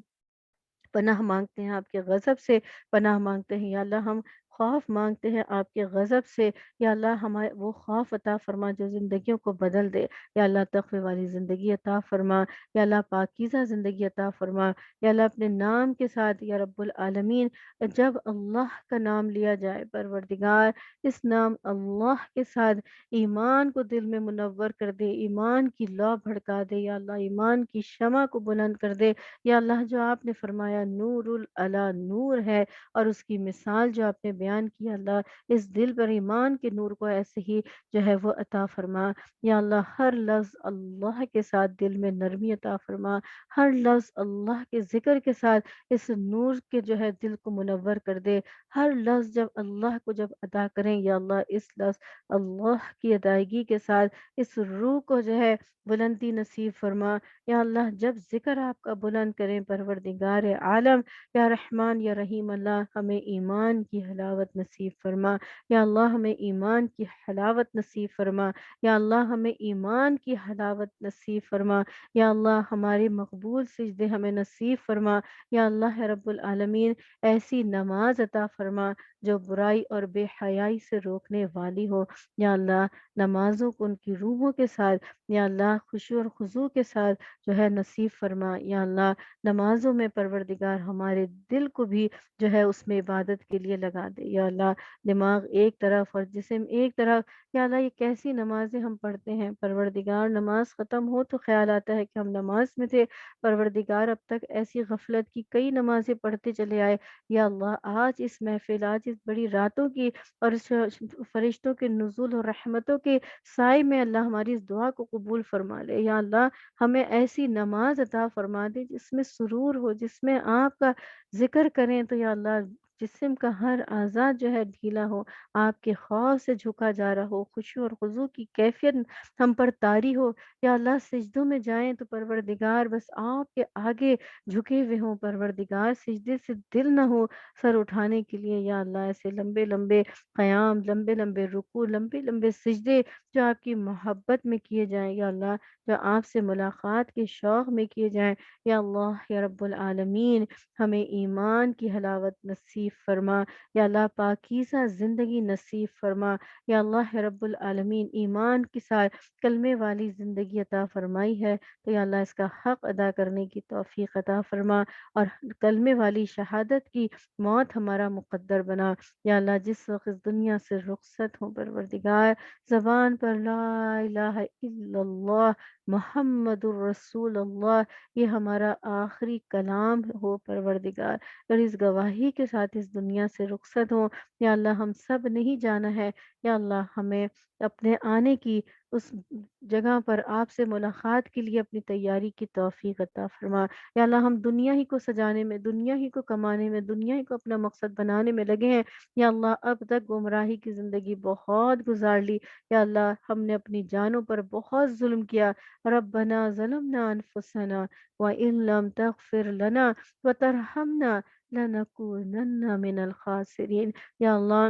پناہ مانگتے ہیں، آپ کے غضب سے پناہ مانگتے ہیں۔ یا اللہ ہم خوف مانگتے ہیں آپ کے غضب سے، یا اللہ ہمارے وہ خوف عطا فرما جو زندگیوں کو بدل دے، یا اللہ تقوی والی زندگی عطا فرما، یا اللہ پاکیزہ زندگی عطا فرما، یا اللہ اپنے نام کے ساتھ یا رب العالمین جب اللہ کا نام لیا جائے پروردگار اس نام اللہ کے ساتھ ایمان کو دل میں منور کر دے، ایمان کی لو بھڑکا دے، یا اللہ ایمان کی شمع کو بلند کر دے، یا اللہ جو آپ نے فرمایا نور العلا نور ہے، اور اس کی مثال جو آپ نے بیان کی اللہ اس دل پر ایمان کے نور کو ایسے ہی جو ہے وہ عطا فرما، یا اللہ ہر لفظ اللہ کے ساتھ دل میں نرمی عطا فرما، ہر لفظ اللہ کے ذکر کے ساتھ اس نور کے جو ہے دل کو منور کر دے، ہر لفظ جب اللہ کو جب ادا کریں یا اللہ اس لفظ اللہ کی ادائیگی کے ساتھ اس روح کو جو ہے بلندی نصیب فرما، یا اللہ جب ذکر آپ کا بلند کریں پروردگار عالم یا رحمان یا رحیم اللہ ہمیں ایمان کی حلاوت نصیب فرما، یا اللہ ہمیں ایمان کی حلاوت نصیب فرما، یا اللہ ہمیں ایمان کی حلاوت نصیب فرما، یا اللہ ہماری مقبول سجدے ہمیں نصیب فرما، یا اللہ رب العالمین ایسی نماز عطا فرما جو برائی اور بے حیائی سے روکنے والی ہو، یا اللہ نمازوں کو ان کی روحوں کے ساتھ یا اللہ خشوع اور خضوع کے ساتھ جو ہے نصیب فرما، یا اللہ نمازوں میں پروردگار ہمارے دل کو بھی جو ہے اس میں عبادت کے لیے لگا دے، یا اللہ دماغ ایک طرف اور جسم ایک طرف، یا اللہ یہ کیسی نمازیں ہم پڑھتے ہیں پروردگار، نماز ختم ہو تو خیال آتا ہے کہ ہم نماز میں تھے پروردگار، اب تک ایسی غفلت کی کئی نمازیں پڑھتے چلے آئے، یا اللہ آج اس محفل آج اس بڑی راتوں کی اور اس فرشتوں کے نزول اور رحمتوں کے سائے میں اللہ ہماری اس دعا کو قبول فرما لے، یا اللہ ہمیں ایسی نماز عطا فرما دے جس میں سرور ہو، جس میں آپ کا ذکر کریں تو یا اللہ جسم کا ہر اعضاء جو ہے ڈھیلا ہو، آپ کے خوف سے جھکا جا رہا ہو، خشوع اور خضوع کی کیفیت ہم پر طاری ہو، یا اللہ سجدوں میں جائیں تو پروردگار بس آپ کے آگے جھکے ہوئے ہوں پروردگار، سجدے سے دل نہ ہو سر اٹھانے کے لیے، یا اللہ ایسے لمبے لمبے قیام، لمبے لمبے رکوع، لمبے لمبے سجدے جو آپ کی محبت میں کیے جائیں، یا اللہ جو آپ سے ملاقات کے شوق میں کیے جائیں، یا اللہ یا رب العالمین ہمیں ایمان کی حلاوت نصیب فرما، یا اللہ پاکیزہ زندگی نصیب فرما، یا اللہ یا رب العالمین ایمان کے ساتھ کلمے والی زندگی عطا فرمائی ہے تو یا اللہ اس کا حق ادا کرنے کی توفیق عطا فرما، اور کلمے والی شہادت کی موت ہمارا مقدر بنا، یا اللہ جس وقت اس دنیا سے رخصت ہوں پروردگار زبان پر لا الہ الا اللہ محمد الرسول اللہ یہ ہمارا آخری کلام ہو پروردگار، اور اس گواہی کے ساتھ اس دنیا سے رخصت ہوں، یا اللہ ہم سب نہیں جانا ہے، یا اللہ ہمیں اپنے آنے کی اس جگہ پر آپ سے ملاقات کے لیے اپنی تیاری کی توفیق عطا فرما، یا اللہ ہم دنیا ہی کو سجانے میں، دنیا ہی کو کمانے میں، دنیا ہی کو اپنا مقصد بنانے میں لگے ہیں، یا اللہ اب تک گمراہی کی زندگی بہت گزار لی، یا اللہ ہم نے اپنی جانوں پر بہت ظلم کیا، ربنا ظلمنا انفسنا وَإِن لَّمْ تَغْفِرْ لَنَا وَتَرْحَمْنَا لَنَكُونَنَّ مِنَ الْخَاسِرِينَ، یا اللہ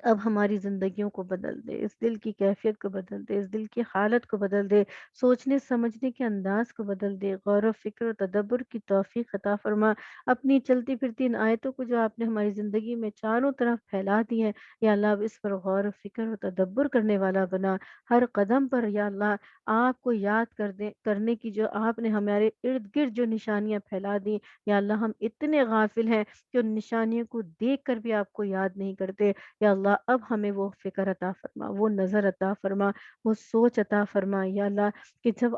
اب ہماری زندگیوں کو بدل دے، اس دل کی کیفیت کو بدل دے، اس دل کی حالت کو بدل دے، سوچنے سمجھنے کے انداز کو بدل دے، غور و فکر و تدبر کی توفیق عطا فرما، اپنی چلتی پھرتی ان آیتوں کو جو آپ نے ہماری زندگی میں چاروں طرف پھیلا دی ہیں، یا اللہ اب اس پر غور و فکر و تدبر کرنے والا بنا، ہر قدم پر یا اللہ آپ کو یاد کرنے کی جو آپ نے ہمارے ارد گرد جو نشانیاں پھیلا دی، یا اللہ ہم اتنے غافل ہیں کہ ان نشانیوں کو دیکھ کر بھی آپ کو یاد نہیں کرتے، یا اللہ اب ہمیں وہ فکر عطا فرما، وہ نظر عطا فرما، وہ سوچ عطا فرما، یا اللہ کہ جب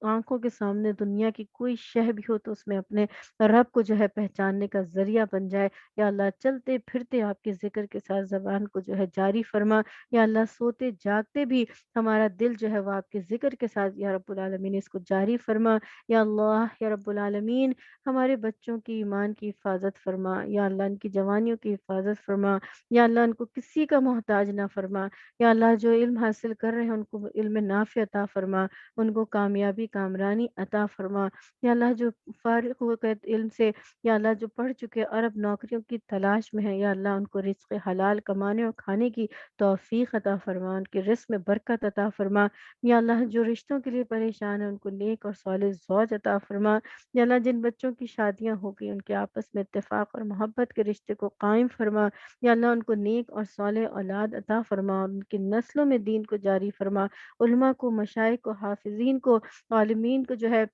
آنکھوں کے سامنے دنیا کی کوئی شے بھی ہو تو اس میں اپنے رب کو جو ہے پہچاننے کا ذریعہ بن جائے، یا اللہ چلتے پھرتے آپ کے ذکر کے ساتھ زبان کو جو ہے جاری فرما، یا اللہ سوتے جاگتے بھی ہمارا دل جو ہے وہ آپ کے ذکر کے ساتھ یا رب العالمین اس کو جاری فرما، یا اللہ یا رب العالمین ہمارے بچوں کی ایمان کی حفاظت فرما، یا اللہ ان کی جوانیوں کی حفاظت فرما، یا اللہ ان کو کسی کا محتاج نہ فرما، یا اللہ جو علم حاصل کر رہے ہیں ان کو علم نافع عطا فرما، ان کو کامیابی کامرانی عطا فرما، یا اللہ جو فارغ ہو کر علم سے، یا اللہ جو پڑھ چکے اور اب نوکریوں کی تلاش میں ہیں، یا اللہ ان کو رزق حلال کمانے اور کھانے کی توفیق عطا فرما، ان کے رزق میں برکت عطا فرما، یا اللہ جو رشتوں کے لیے پریشان ہیں ان کو نیک اور صالح زوج عطا فرما، یا اللہ جن بچوں کی شادیاں ہو گئی ان کے آپس میں اتفاق اور محبت کے رشتے کو قائم فرما، یا اللہ ان کو نیک اور صالح اولاد عطا فرما، اور ان کی نسلوں میں دین کو جاری فرما، علماء کو، مشائخ کو، حافظین کو، عالمین کو جو ہے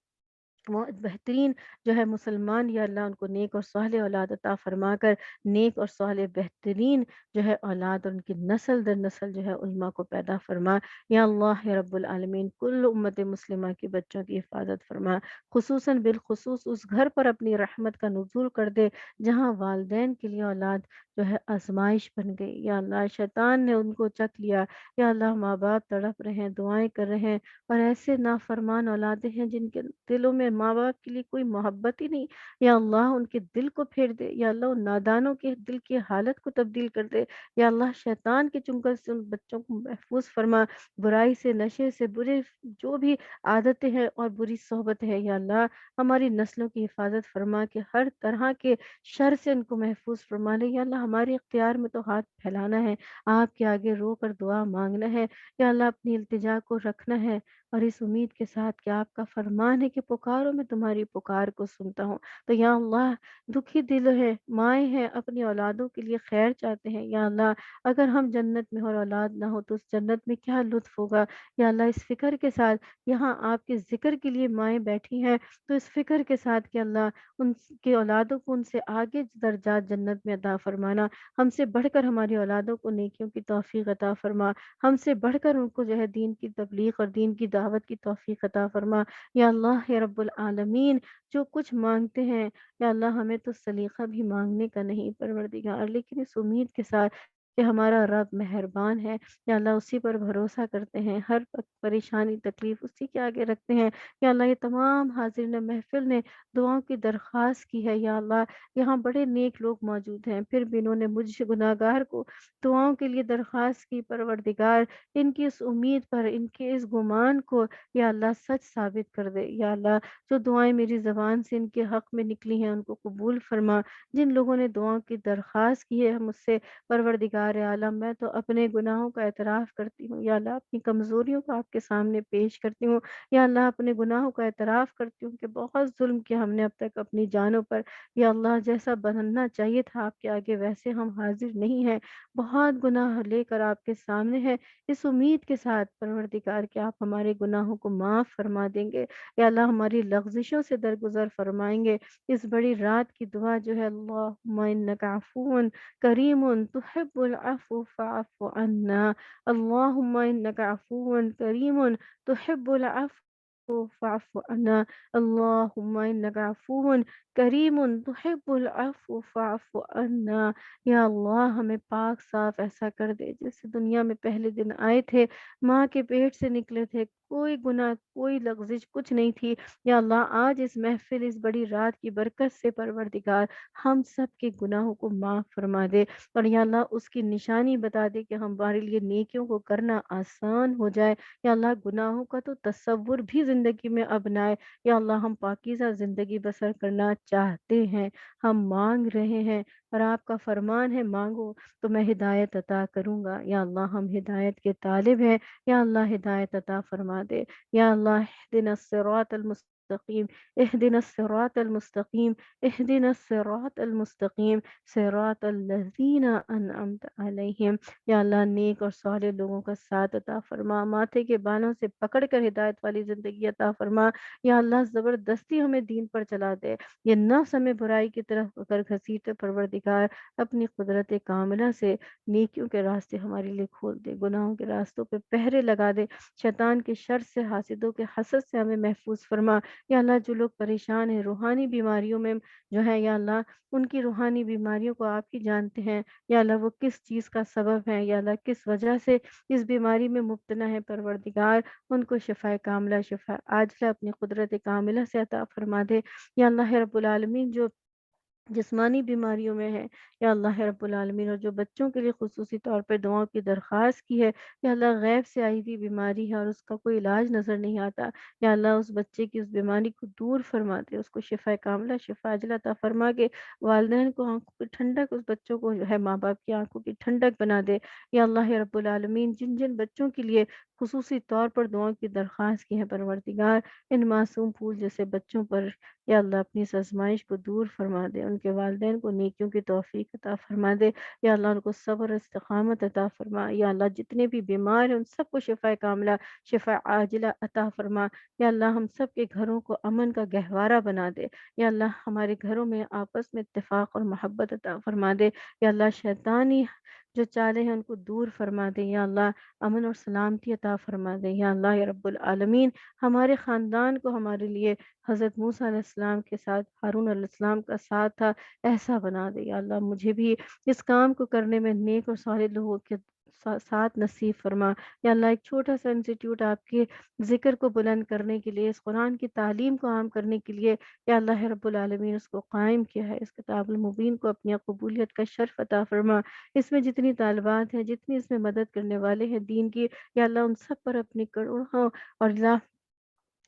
وہ بہترین جو ہے مسلمان، یا اللہ ان کو نیک اور صالح اولاد عطا فرما کر نیک اور صالح بہترین جو ہے اولاد اور ان کی نسل در نسل جو ہے علماء کو پیدا فرما، یا اللہ یا رب العالمین کل امت مسلمہ کی بچوں کی حفاظت فرما، خصوصاً بالخصوص اس گھر پر اپنی رحمت کا نزول کر دے جہاں والدین کے لیے اولاد جو ہے آزمائش بن گئی، یا اللہ شیطان نے ان کو چک لیا، یا اللہ ماں باپ تڑپ رہے ہیں، دعائیں کر رہے ہیں، اور ایسے نافرمان اولادیں ہیں جن کے دلوں میں ماں باپ کے لیے کوئی محبت ہی نہیں، یا اللہ ان کے دل کو پھیر دے، یا اللہ ان نادانوں کے دل کی حالت کو تبدیل کر دے، یا اللہ شیطان کے چنگل سے ان بچوں کو محفوظ فرما، برائی سے، نشے سے، برے جو بھی عادتیں ہیں اور بری صحبت ہے، یا اللہ ہماری نسلوں کی حفاظت فرما کہ ہر طرح کے شر سے ان کو محفوظ فرما لے، یا اللہ ہمارے اختیار میں تو ہاتھ پھیلانا ہے، آپ کے آگے رو کر دعا مانگنا ہے، یا اللہ اپنی التجا کو رکھنا ہے، اور اس امید کے ساتھ کہ آپ کا فرمان ہے کہ پکارو میں تمہاری پکار کو سنتا ہوں، تو یا اللہ دکھی دل ہے، مائیں ہیں اپنی اولادوں کے لیے خیر چاہتے ہیں، یا اللہ اگر ہم جنت میں اور اولاد نہ ہو تو اس جنت میں کیا لطف ہوگا، یا اللہ اس فکر کے ساتھ یہاں آپ کے ذکر کے لیے مائیں بیٹھی ہیں، تو اس فکر کے ساتھ کہ اللہ ان کی اولادوں کو ان سے آگے درجات جنت میں عطا فرمانا، ہم سے بڑھ کر ہماری اولادوں کو نیکیوں کی توفیق عطا فرما، ہم سے بڑھ کر ان کو جو ہے دین کی تبلیغ اور دین کی دعوت کی توفیق عطا فرما، یا اللہ یا رب العالمین جو کچھ مانگتے ہیں، یا اللہ ہمیں تو سلیقہ بھی مانگنے کا نہیں پروردگار، لیکن اس امید کے ساتھ کہ ہمارا رب مہربان ہے، یا اللہ اسی پر بھروسہ کرتے ہیں، ہر وقت پریشانی تکلیف اسی کے آگے رکھتے ہیں، یا اللہ یہ تمام حاضرین محفل نے دعاؤں کی درخواست کی ہے، یا اللہ یہاں بڑے نیک لوگ موجود ہیں پھر بھی انہوں نے مجھ گناہ گار کو دعاؤں کے لیے درخواست کی، پروردگار ان کی اس امید پر، ان کے اس گمان کو یا اللہ سچ ثابت کر دے، یا اللہ جو دعائیں میری زبان سے ان کے حق میں نکلی ہیں ان کو قبول فرما، جن لوگوں نے دعاؤں کی درخواست کی ہے مجھ سے پروردگار عالم، میں تو اپنے گناہوں کا اعتراف کرتی ہوں، یا اللہ اپنی کمزوریوں کو آپ کے سامنے پیش کرتی ہوں، یا اللہ اپنے گناہوں کا اعتراف کرتی ہوں کہ بہت ظلم کیا ہم نے اب تک اپنی جانوں پر، یا اللہ جیسا بننا چاہیے تھا آپ کے آگے ویسے ہم حاضر نہیں ہیں، بہت گناہ لے کر آپ کے سامنے ہے، اس امید کے ساتھ پروردگار کہ آپ ہمارے گناہوں کو معاف فرما دیں گے، یا اللہ ہماری لغزشوں سے درگزر فرمائیں گے، اس بڑی رات کی دعا جو ہے اللہم انک عفو کریم تحب العفو فاعف عنا، اللہم انک عفو کریم تحب العفو فاعف عنا، اللہم انک عفو کریم تحب العفو فاعف عنا، یا اللہ ہمیں پاک صاف ایسا کر دے جیسے دنیا میں پہلے دن آئے تھے، ماں کے پیٹ سے نکلے تھے، کوئی گناہ کوئی لغزش کچھ نہیں تھی، یا اللہ آج اس محفل اس بڑی رات کی برکت سے پروردگار ہم سب کے گناہوں کو معاف فرما دے، اور یا اللہ اس کی نشانی بتا دے کہ ہمارے لیے نیکیوں کو کرنا آسان ہو جائے، یا اللہ گناہوں کا تو تصور بھی زندگی میں اب نہ آئے، یا اللہ ہم پاکیزہ زندگی بسر کرنا چاہتے ہیں، ہم مانگ رہے ہیں، اور آپ کا فرمان ہے مانگو تو میں ہدایت عطا کروں گا، یا اللہ ہم ہدایت کے طالب ہیں، یا اللہ ہدایت عطا فرما دے، یا اللہ اهدنا الصراط المستقیم، اهدنا الصراط المستقیم، اهدنا الصراط المستقیم، صراط الذین انعمت علیہم، یا اللہ نیک اور صالح لوگوں کا ساتھ عطا فرما، ماتھے کے بالوں سے پکڑ کر ہدایت والی زندگی عطا فرما، یا اللہ زبردستی ہمیں دین پر چلا دے، یہ نفس ہمیں برائی کی طرف کر گھسیٹے پروردگار اپنی قدرت کاملہ سے نیکیوں کے راستے ہمارے لیے کھول دے، گناہوں کے راستوں پہ پہرے لگا دے، شیطان کے شر سے، حاسدوں کے حسد سے ہمیں محفوظ فرما، یا اللہ جو لوگ پریشان ہیں روحانی بیماریوں میں جو ہے، یا اللہ ان کی روحانی بیماریوں کو آپ ہی جانتے ہیں، یا اللہ وہ کس چیز کا سبب ہے، یا اللہ کس وجہ سے اس بیماری میں مبتلا ہے، پروردگار ان کو شفا کاملہ، شفا عاجلہ اپنی قدرت کاملہ سے عطا فرما دے، یا اللہ رب العالمین جو جسمانی بیماریوں میں ہے یا اللہ رب العالمین، اور جو بچوں کے لیے خصوصی طور پر دعاؤں کی درخواست کی ہے یا اللہ غیب سے آئی ہوئی بیماری ہے اور اس کا کوئی علاج نظر نہیں آتا، یا اللہ اس بچے کی اس بیماری کو دور فرما دے، اس کو شفا کاملہ شفا عاجلہ عطا فرما کے والدین کو آنکھوں کی ٹھنڈک، اس بچوں کو جو ہے ماں باپ کی آنکھوں کی ٹھنڈک بنا دے یا اللہ رب العالمین۔ جن جن بچوں کے لیے خصوصی طور پر دعاؤں کی درخواست کی ہے پروردگار، ان معصوم پھول جیسے بچوں پر یا اللہ اپنی اس آزمائش کو دور فرما دے، ان کے والدین کو نیکیوں کی توفیق عطا فرما دے یا اللہ ان کو صبر و استقامت عطا فرما یا اللہ جتنے بھی بیمار ہیں ان سب کو شفا کاملہ شفا عاجلہ عطا فرما یا اللہ ہم سب کے گھروں کو امن کا گہوارہ بنا دے یا اللہ ہمارے گھروں میں آپس میں اتفاق اور محبت عطا فرما دے یا اللہ شیطانی جو چالے ہیں ان کو دور فرما دے یا اللہ امن اور سلامتی عطا فرما دے یا اللہ یا رب العالمین۔ ہمارے خاندان کو ہمارے لیے حضرت موسیٰ علیہ السلام کے ساتھ ہارون علیہ السلام کا ساتھ تھا، ایسا بنا دے یا اللہ۔ مجھے بھی اس کام کو کرنے میں نیک اور صالح لوگوں کے ساتھ نصیب فرما یا اللہ۔ ایک چھوٹا سا انسٹیٹیوٹ آپ کے ذکر کو بلند کرنے کے لیے، اس قرآن کی تعلیم کو عام کرنے کے لیے یا اللہ رب العالمین اس کو قائم کیا ہے، اس کتاب المبین کو اپنی قبولیت کا شرف عطا فرما۔ اس میں جتنی طالبات ہیں، جتنی اس میں مدد کرنے والے ہیں دین کی یا اللہ، ان سب پر اپنی کروڑوں اور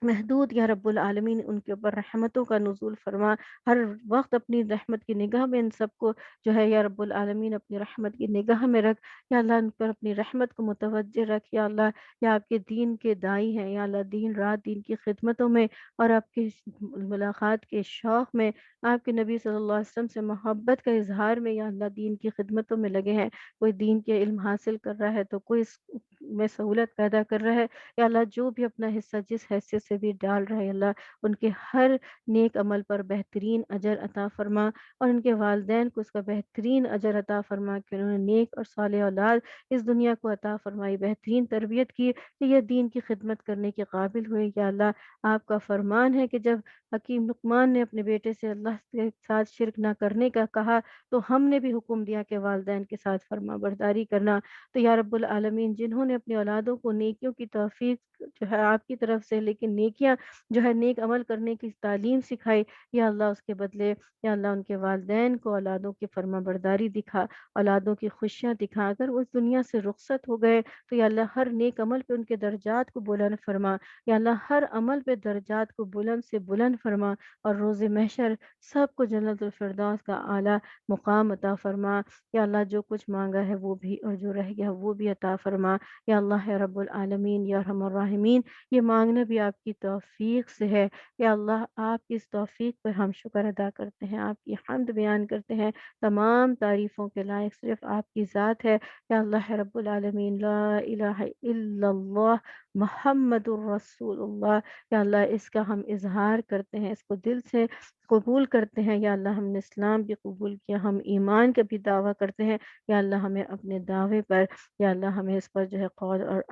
محدود یا رب العالمین ان کے اوپر رحمتوں کا نزول فرما۔ ہر وقت اپنی رحمت کی نگاہ میں ان سب کو جو ہے یا رب العالمین اپنی رحمت کی نگاہ میں رکھ یا اللہ، ان پر اپنی رحمت کو متوجہ رکھ یا اللہ۔ یا آپ کے دین کے دائی ہیں یا اللہ، دین رات دین کی خدمتوں میں اور آپ کی ملاقات کے شوق میں، آپ کے نبی صلی اللہ علیہ وسلم سے محبت کا اظہار میں یا اللہ دین کی خدمتوں میں لگے ہیں۔ کوئی دین کے علم حاصل کر رہا ہے تو کوئی اس میں سہولت پیدا کر رہا ہے یا اللہ، جو بھی اپنا حصہ جس حیثیت سے بھی ڈال رہا ہے اللہ، ان کے ہر نیک عمل پر بہترین اجر عطا فرما اور ان کے والدین کو اس کا بہترین اجر عطا فرما کہ انہوں نے نیک اور صالح اولاد اس دنیا کو عطا فرمائی، بہترین تربیت کی کہ یہ دین کی خدمت کرنے کے قابل ہوئے یا اللہ۔ آپ کا فرمان ہے کہ جب حکیم لقمان نے اپنے بیٹے سے اللہ کے ساتھ شرک نہ کرنے کا کہا تو ہم نے بھی حکم دیا کہ والدین کے ساتھ فرما برداری کرنا۔ تو یا رب العالمین، جنہوں نے اپنی اولادوں کو نیکیوں کی توفیق جو ہے آپ کی طرف سے، لیکن نیکیاں جو ہے نیک عمل کرنے کی تعلیم سکھائی یا اللہ، اس کے بدلے یا اللہ ان کے والدین کو اولادوں کی فرما برداری دکھا، اولادوں کی خوشیاں دکھا کر وہ اس دنیا سے رخصت ہو گئے تو یا اللہ ہر نیک عمل پہ ان کے درجات کو بلند فرما یا اللہ، ہر عمل پہ درجات کو بلند سے بلند فرما اور روز محشر سب کو جنت الفردوس کا اعلیٰ مقام عطا فرما یا اللہ۔ جو کچھ مانگا ہے وہ بھی اور جو رہ گیا وہ بھی عطا فرما یا اللہ یا رب العالمین یا ارحم الراحمین۔ یہ مانگنا بھی آپ کی توفیق سے ہے یا اللہ، آپ کی اس توفیق پر ہم شکر ادا کرتے ہیں، آپ کی حمد بیان کرتے ہیں۔ تمام تعریفوں کے لائق صرف آپ کی ذات ہے یا اللہ رب العالمین۔ لا الہ الا اللہ محمد الرسول اللہ یا اللہ، اس کا ہم اظہار کرتے ہیں، اس کو دل سے قبول کرتے ہیں یا اللہ۔ ہم نے اسلام بھی قبول کیا، ہم ایمان کا بھی دعویٰ کرتے ہیں یا اللہ، ہمیں اپنے دعوے پر یا اللہ ہمیں اس پر جو ہے قول اور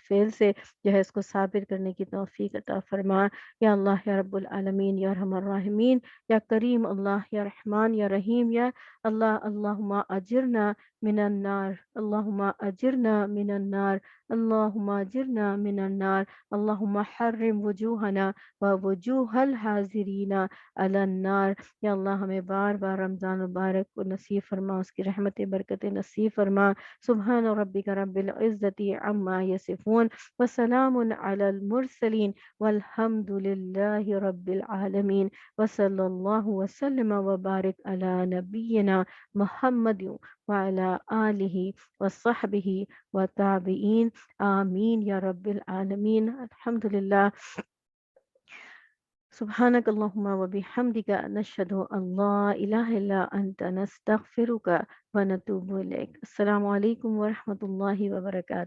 فعل سے جو ہے اس کو ثابت کرنے کی توفیق عطا فرما یا اللہ یا رب العالمین یا ارحم الراحمین یا کریم اللہ یا رحمان یا رحیم یا اللہ۔ اللہم اجرنا من النار، اللہم اجرنا من النار، اللہم اجرنا من النار، اللہم حرم وجوہنا ووجوہ الحاضرین علی النار یا اللہ۔ ہمیں بار بار رمضان مبارک کو نصیب فرما، اس کی رحمت برکت نصیب فرما۔ سبحان ربک رب العزت عما یصفون وسلام علی المرسلین والحمد للہ رب العالمین وصلی اللہ وسلم وبارک علی نبینا محمد وعلی آلہ وصحبہ وتابعین آمین یا رب العالمین۔ الحمد للہ۔ سبحانك اللهم وبحمدك نشهد أن لا إله إلا أنت نستغفرك ونتوب إليك۔ السلام عليكم ورحمة الله وبركاته۔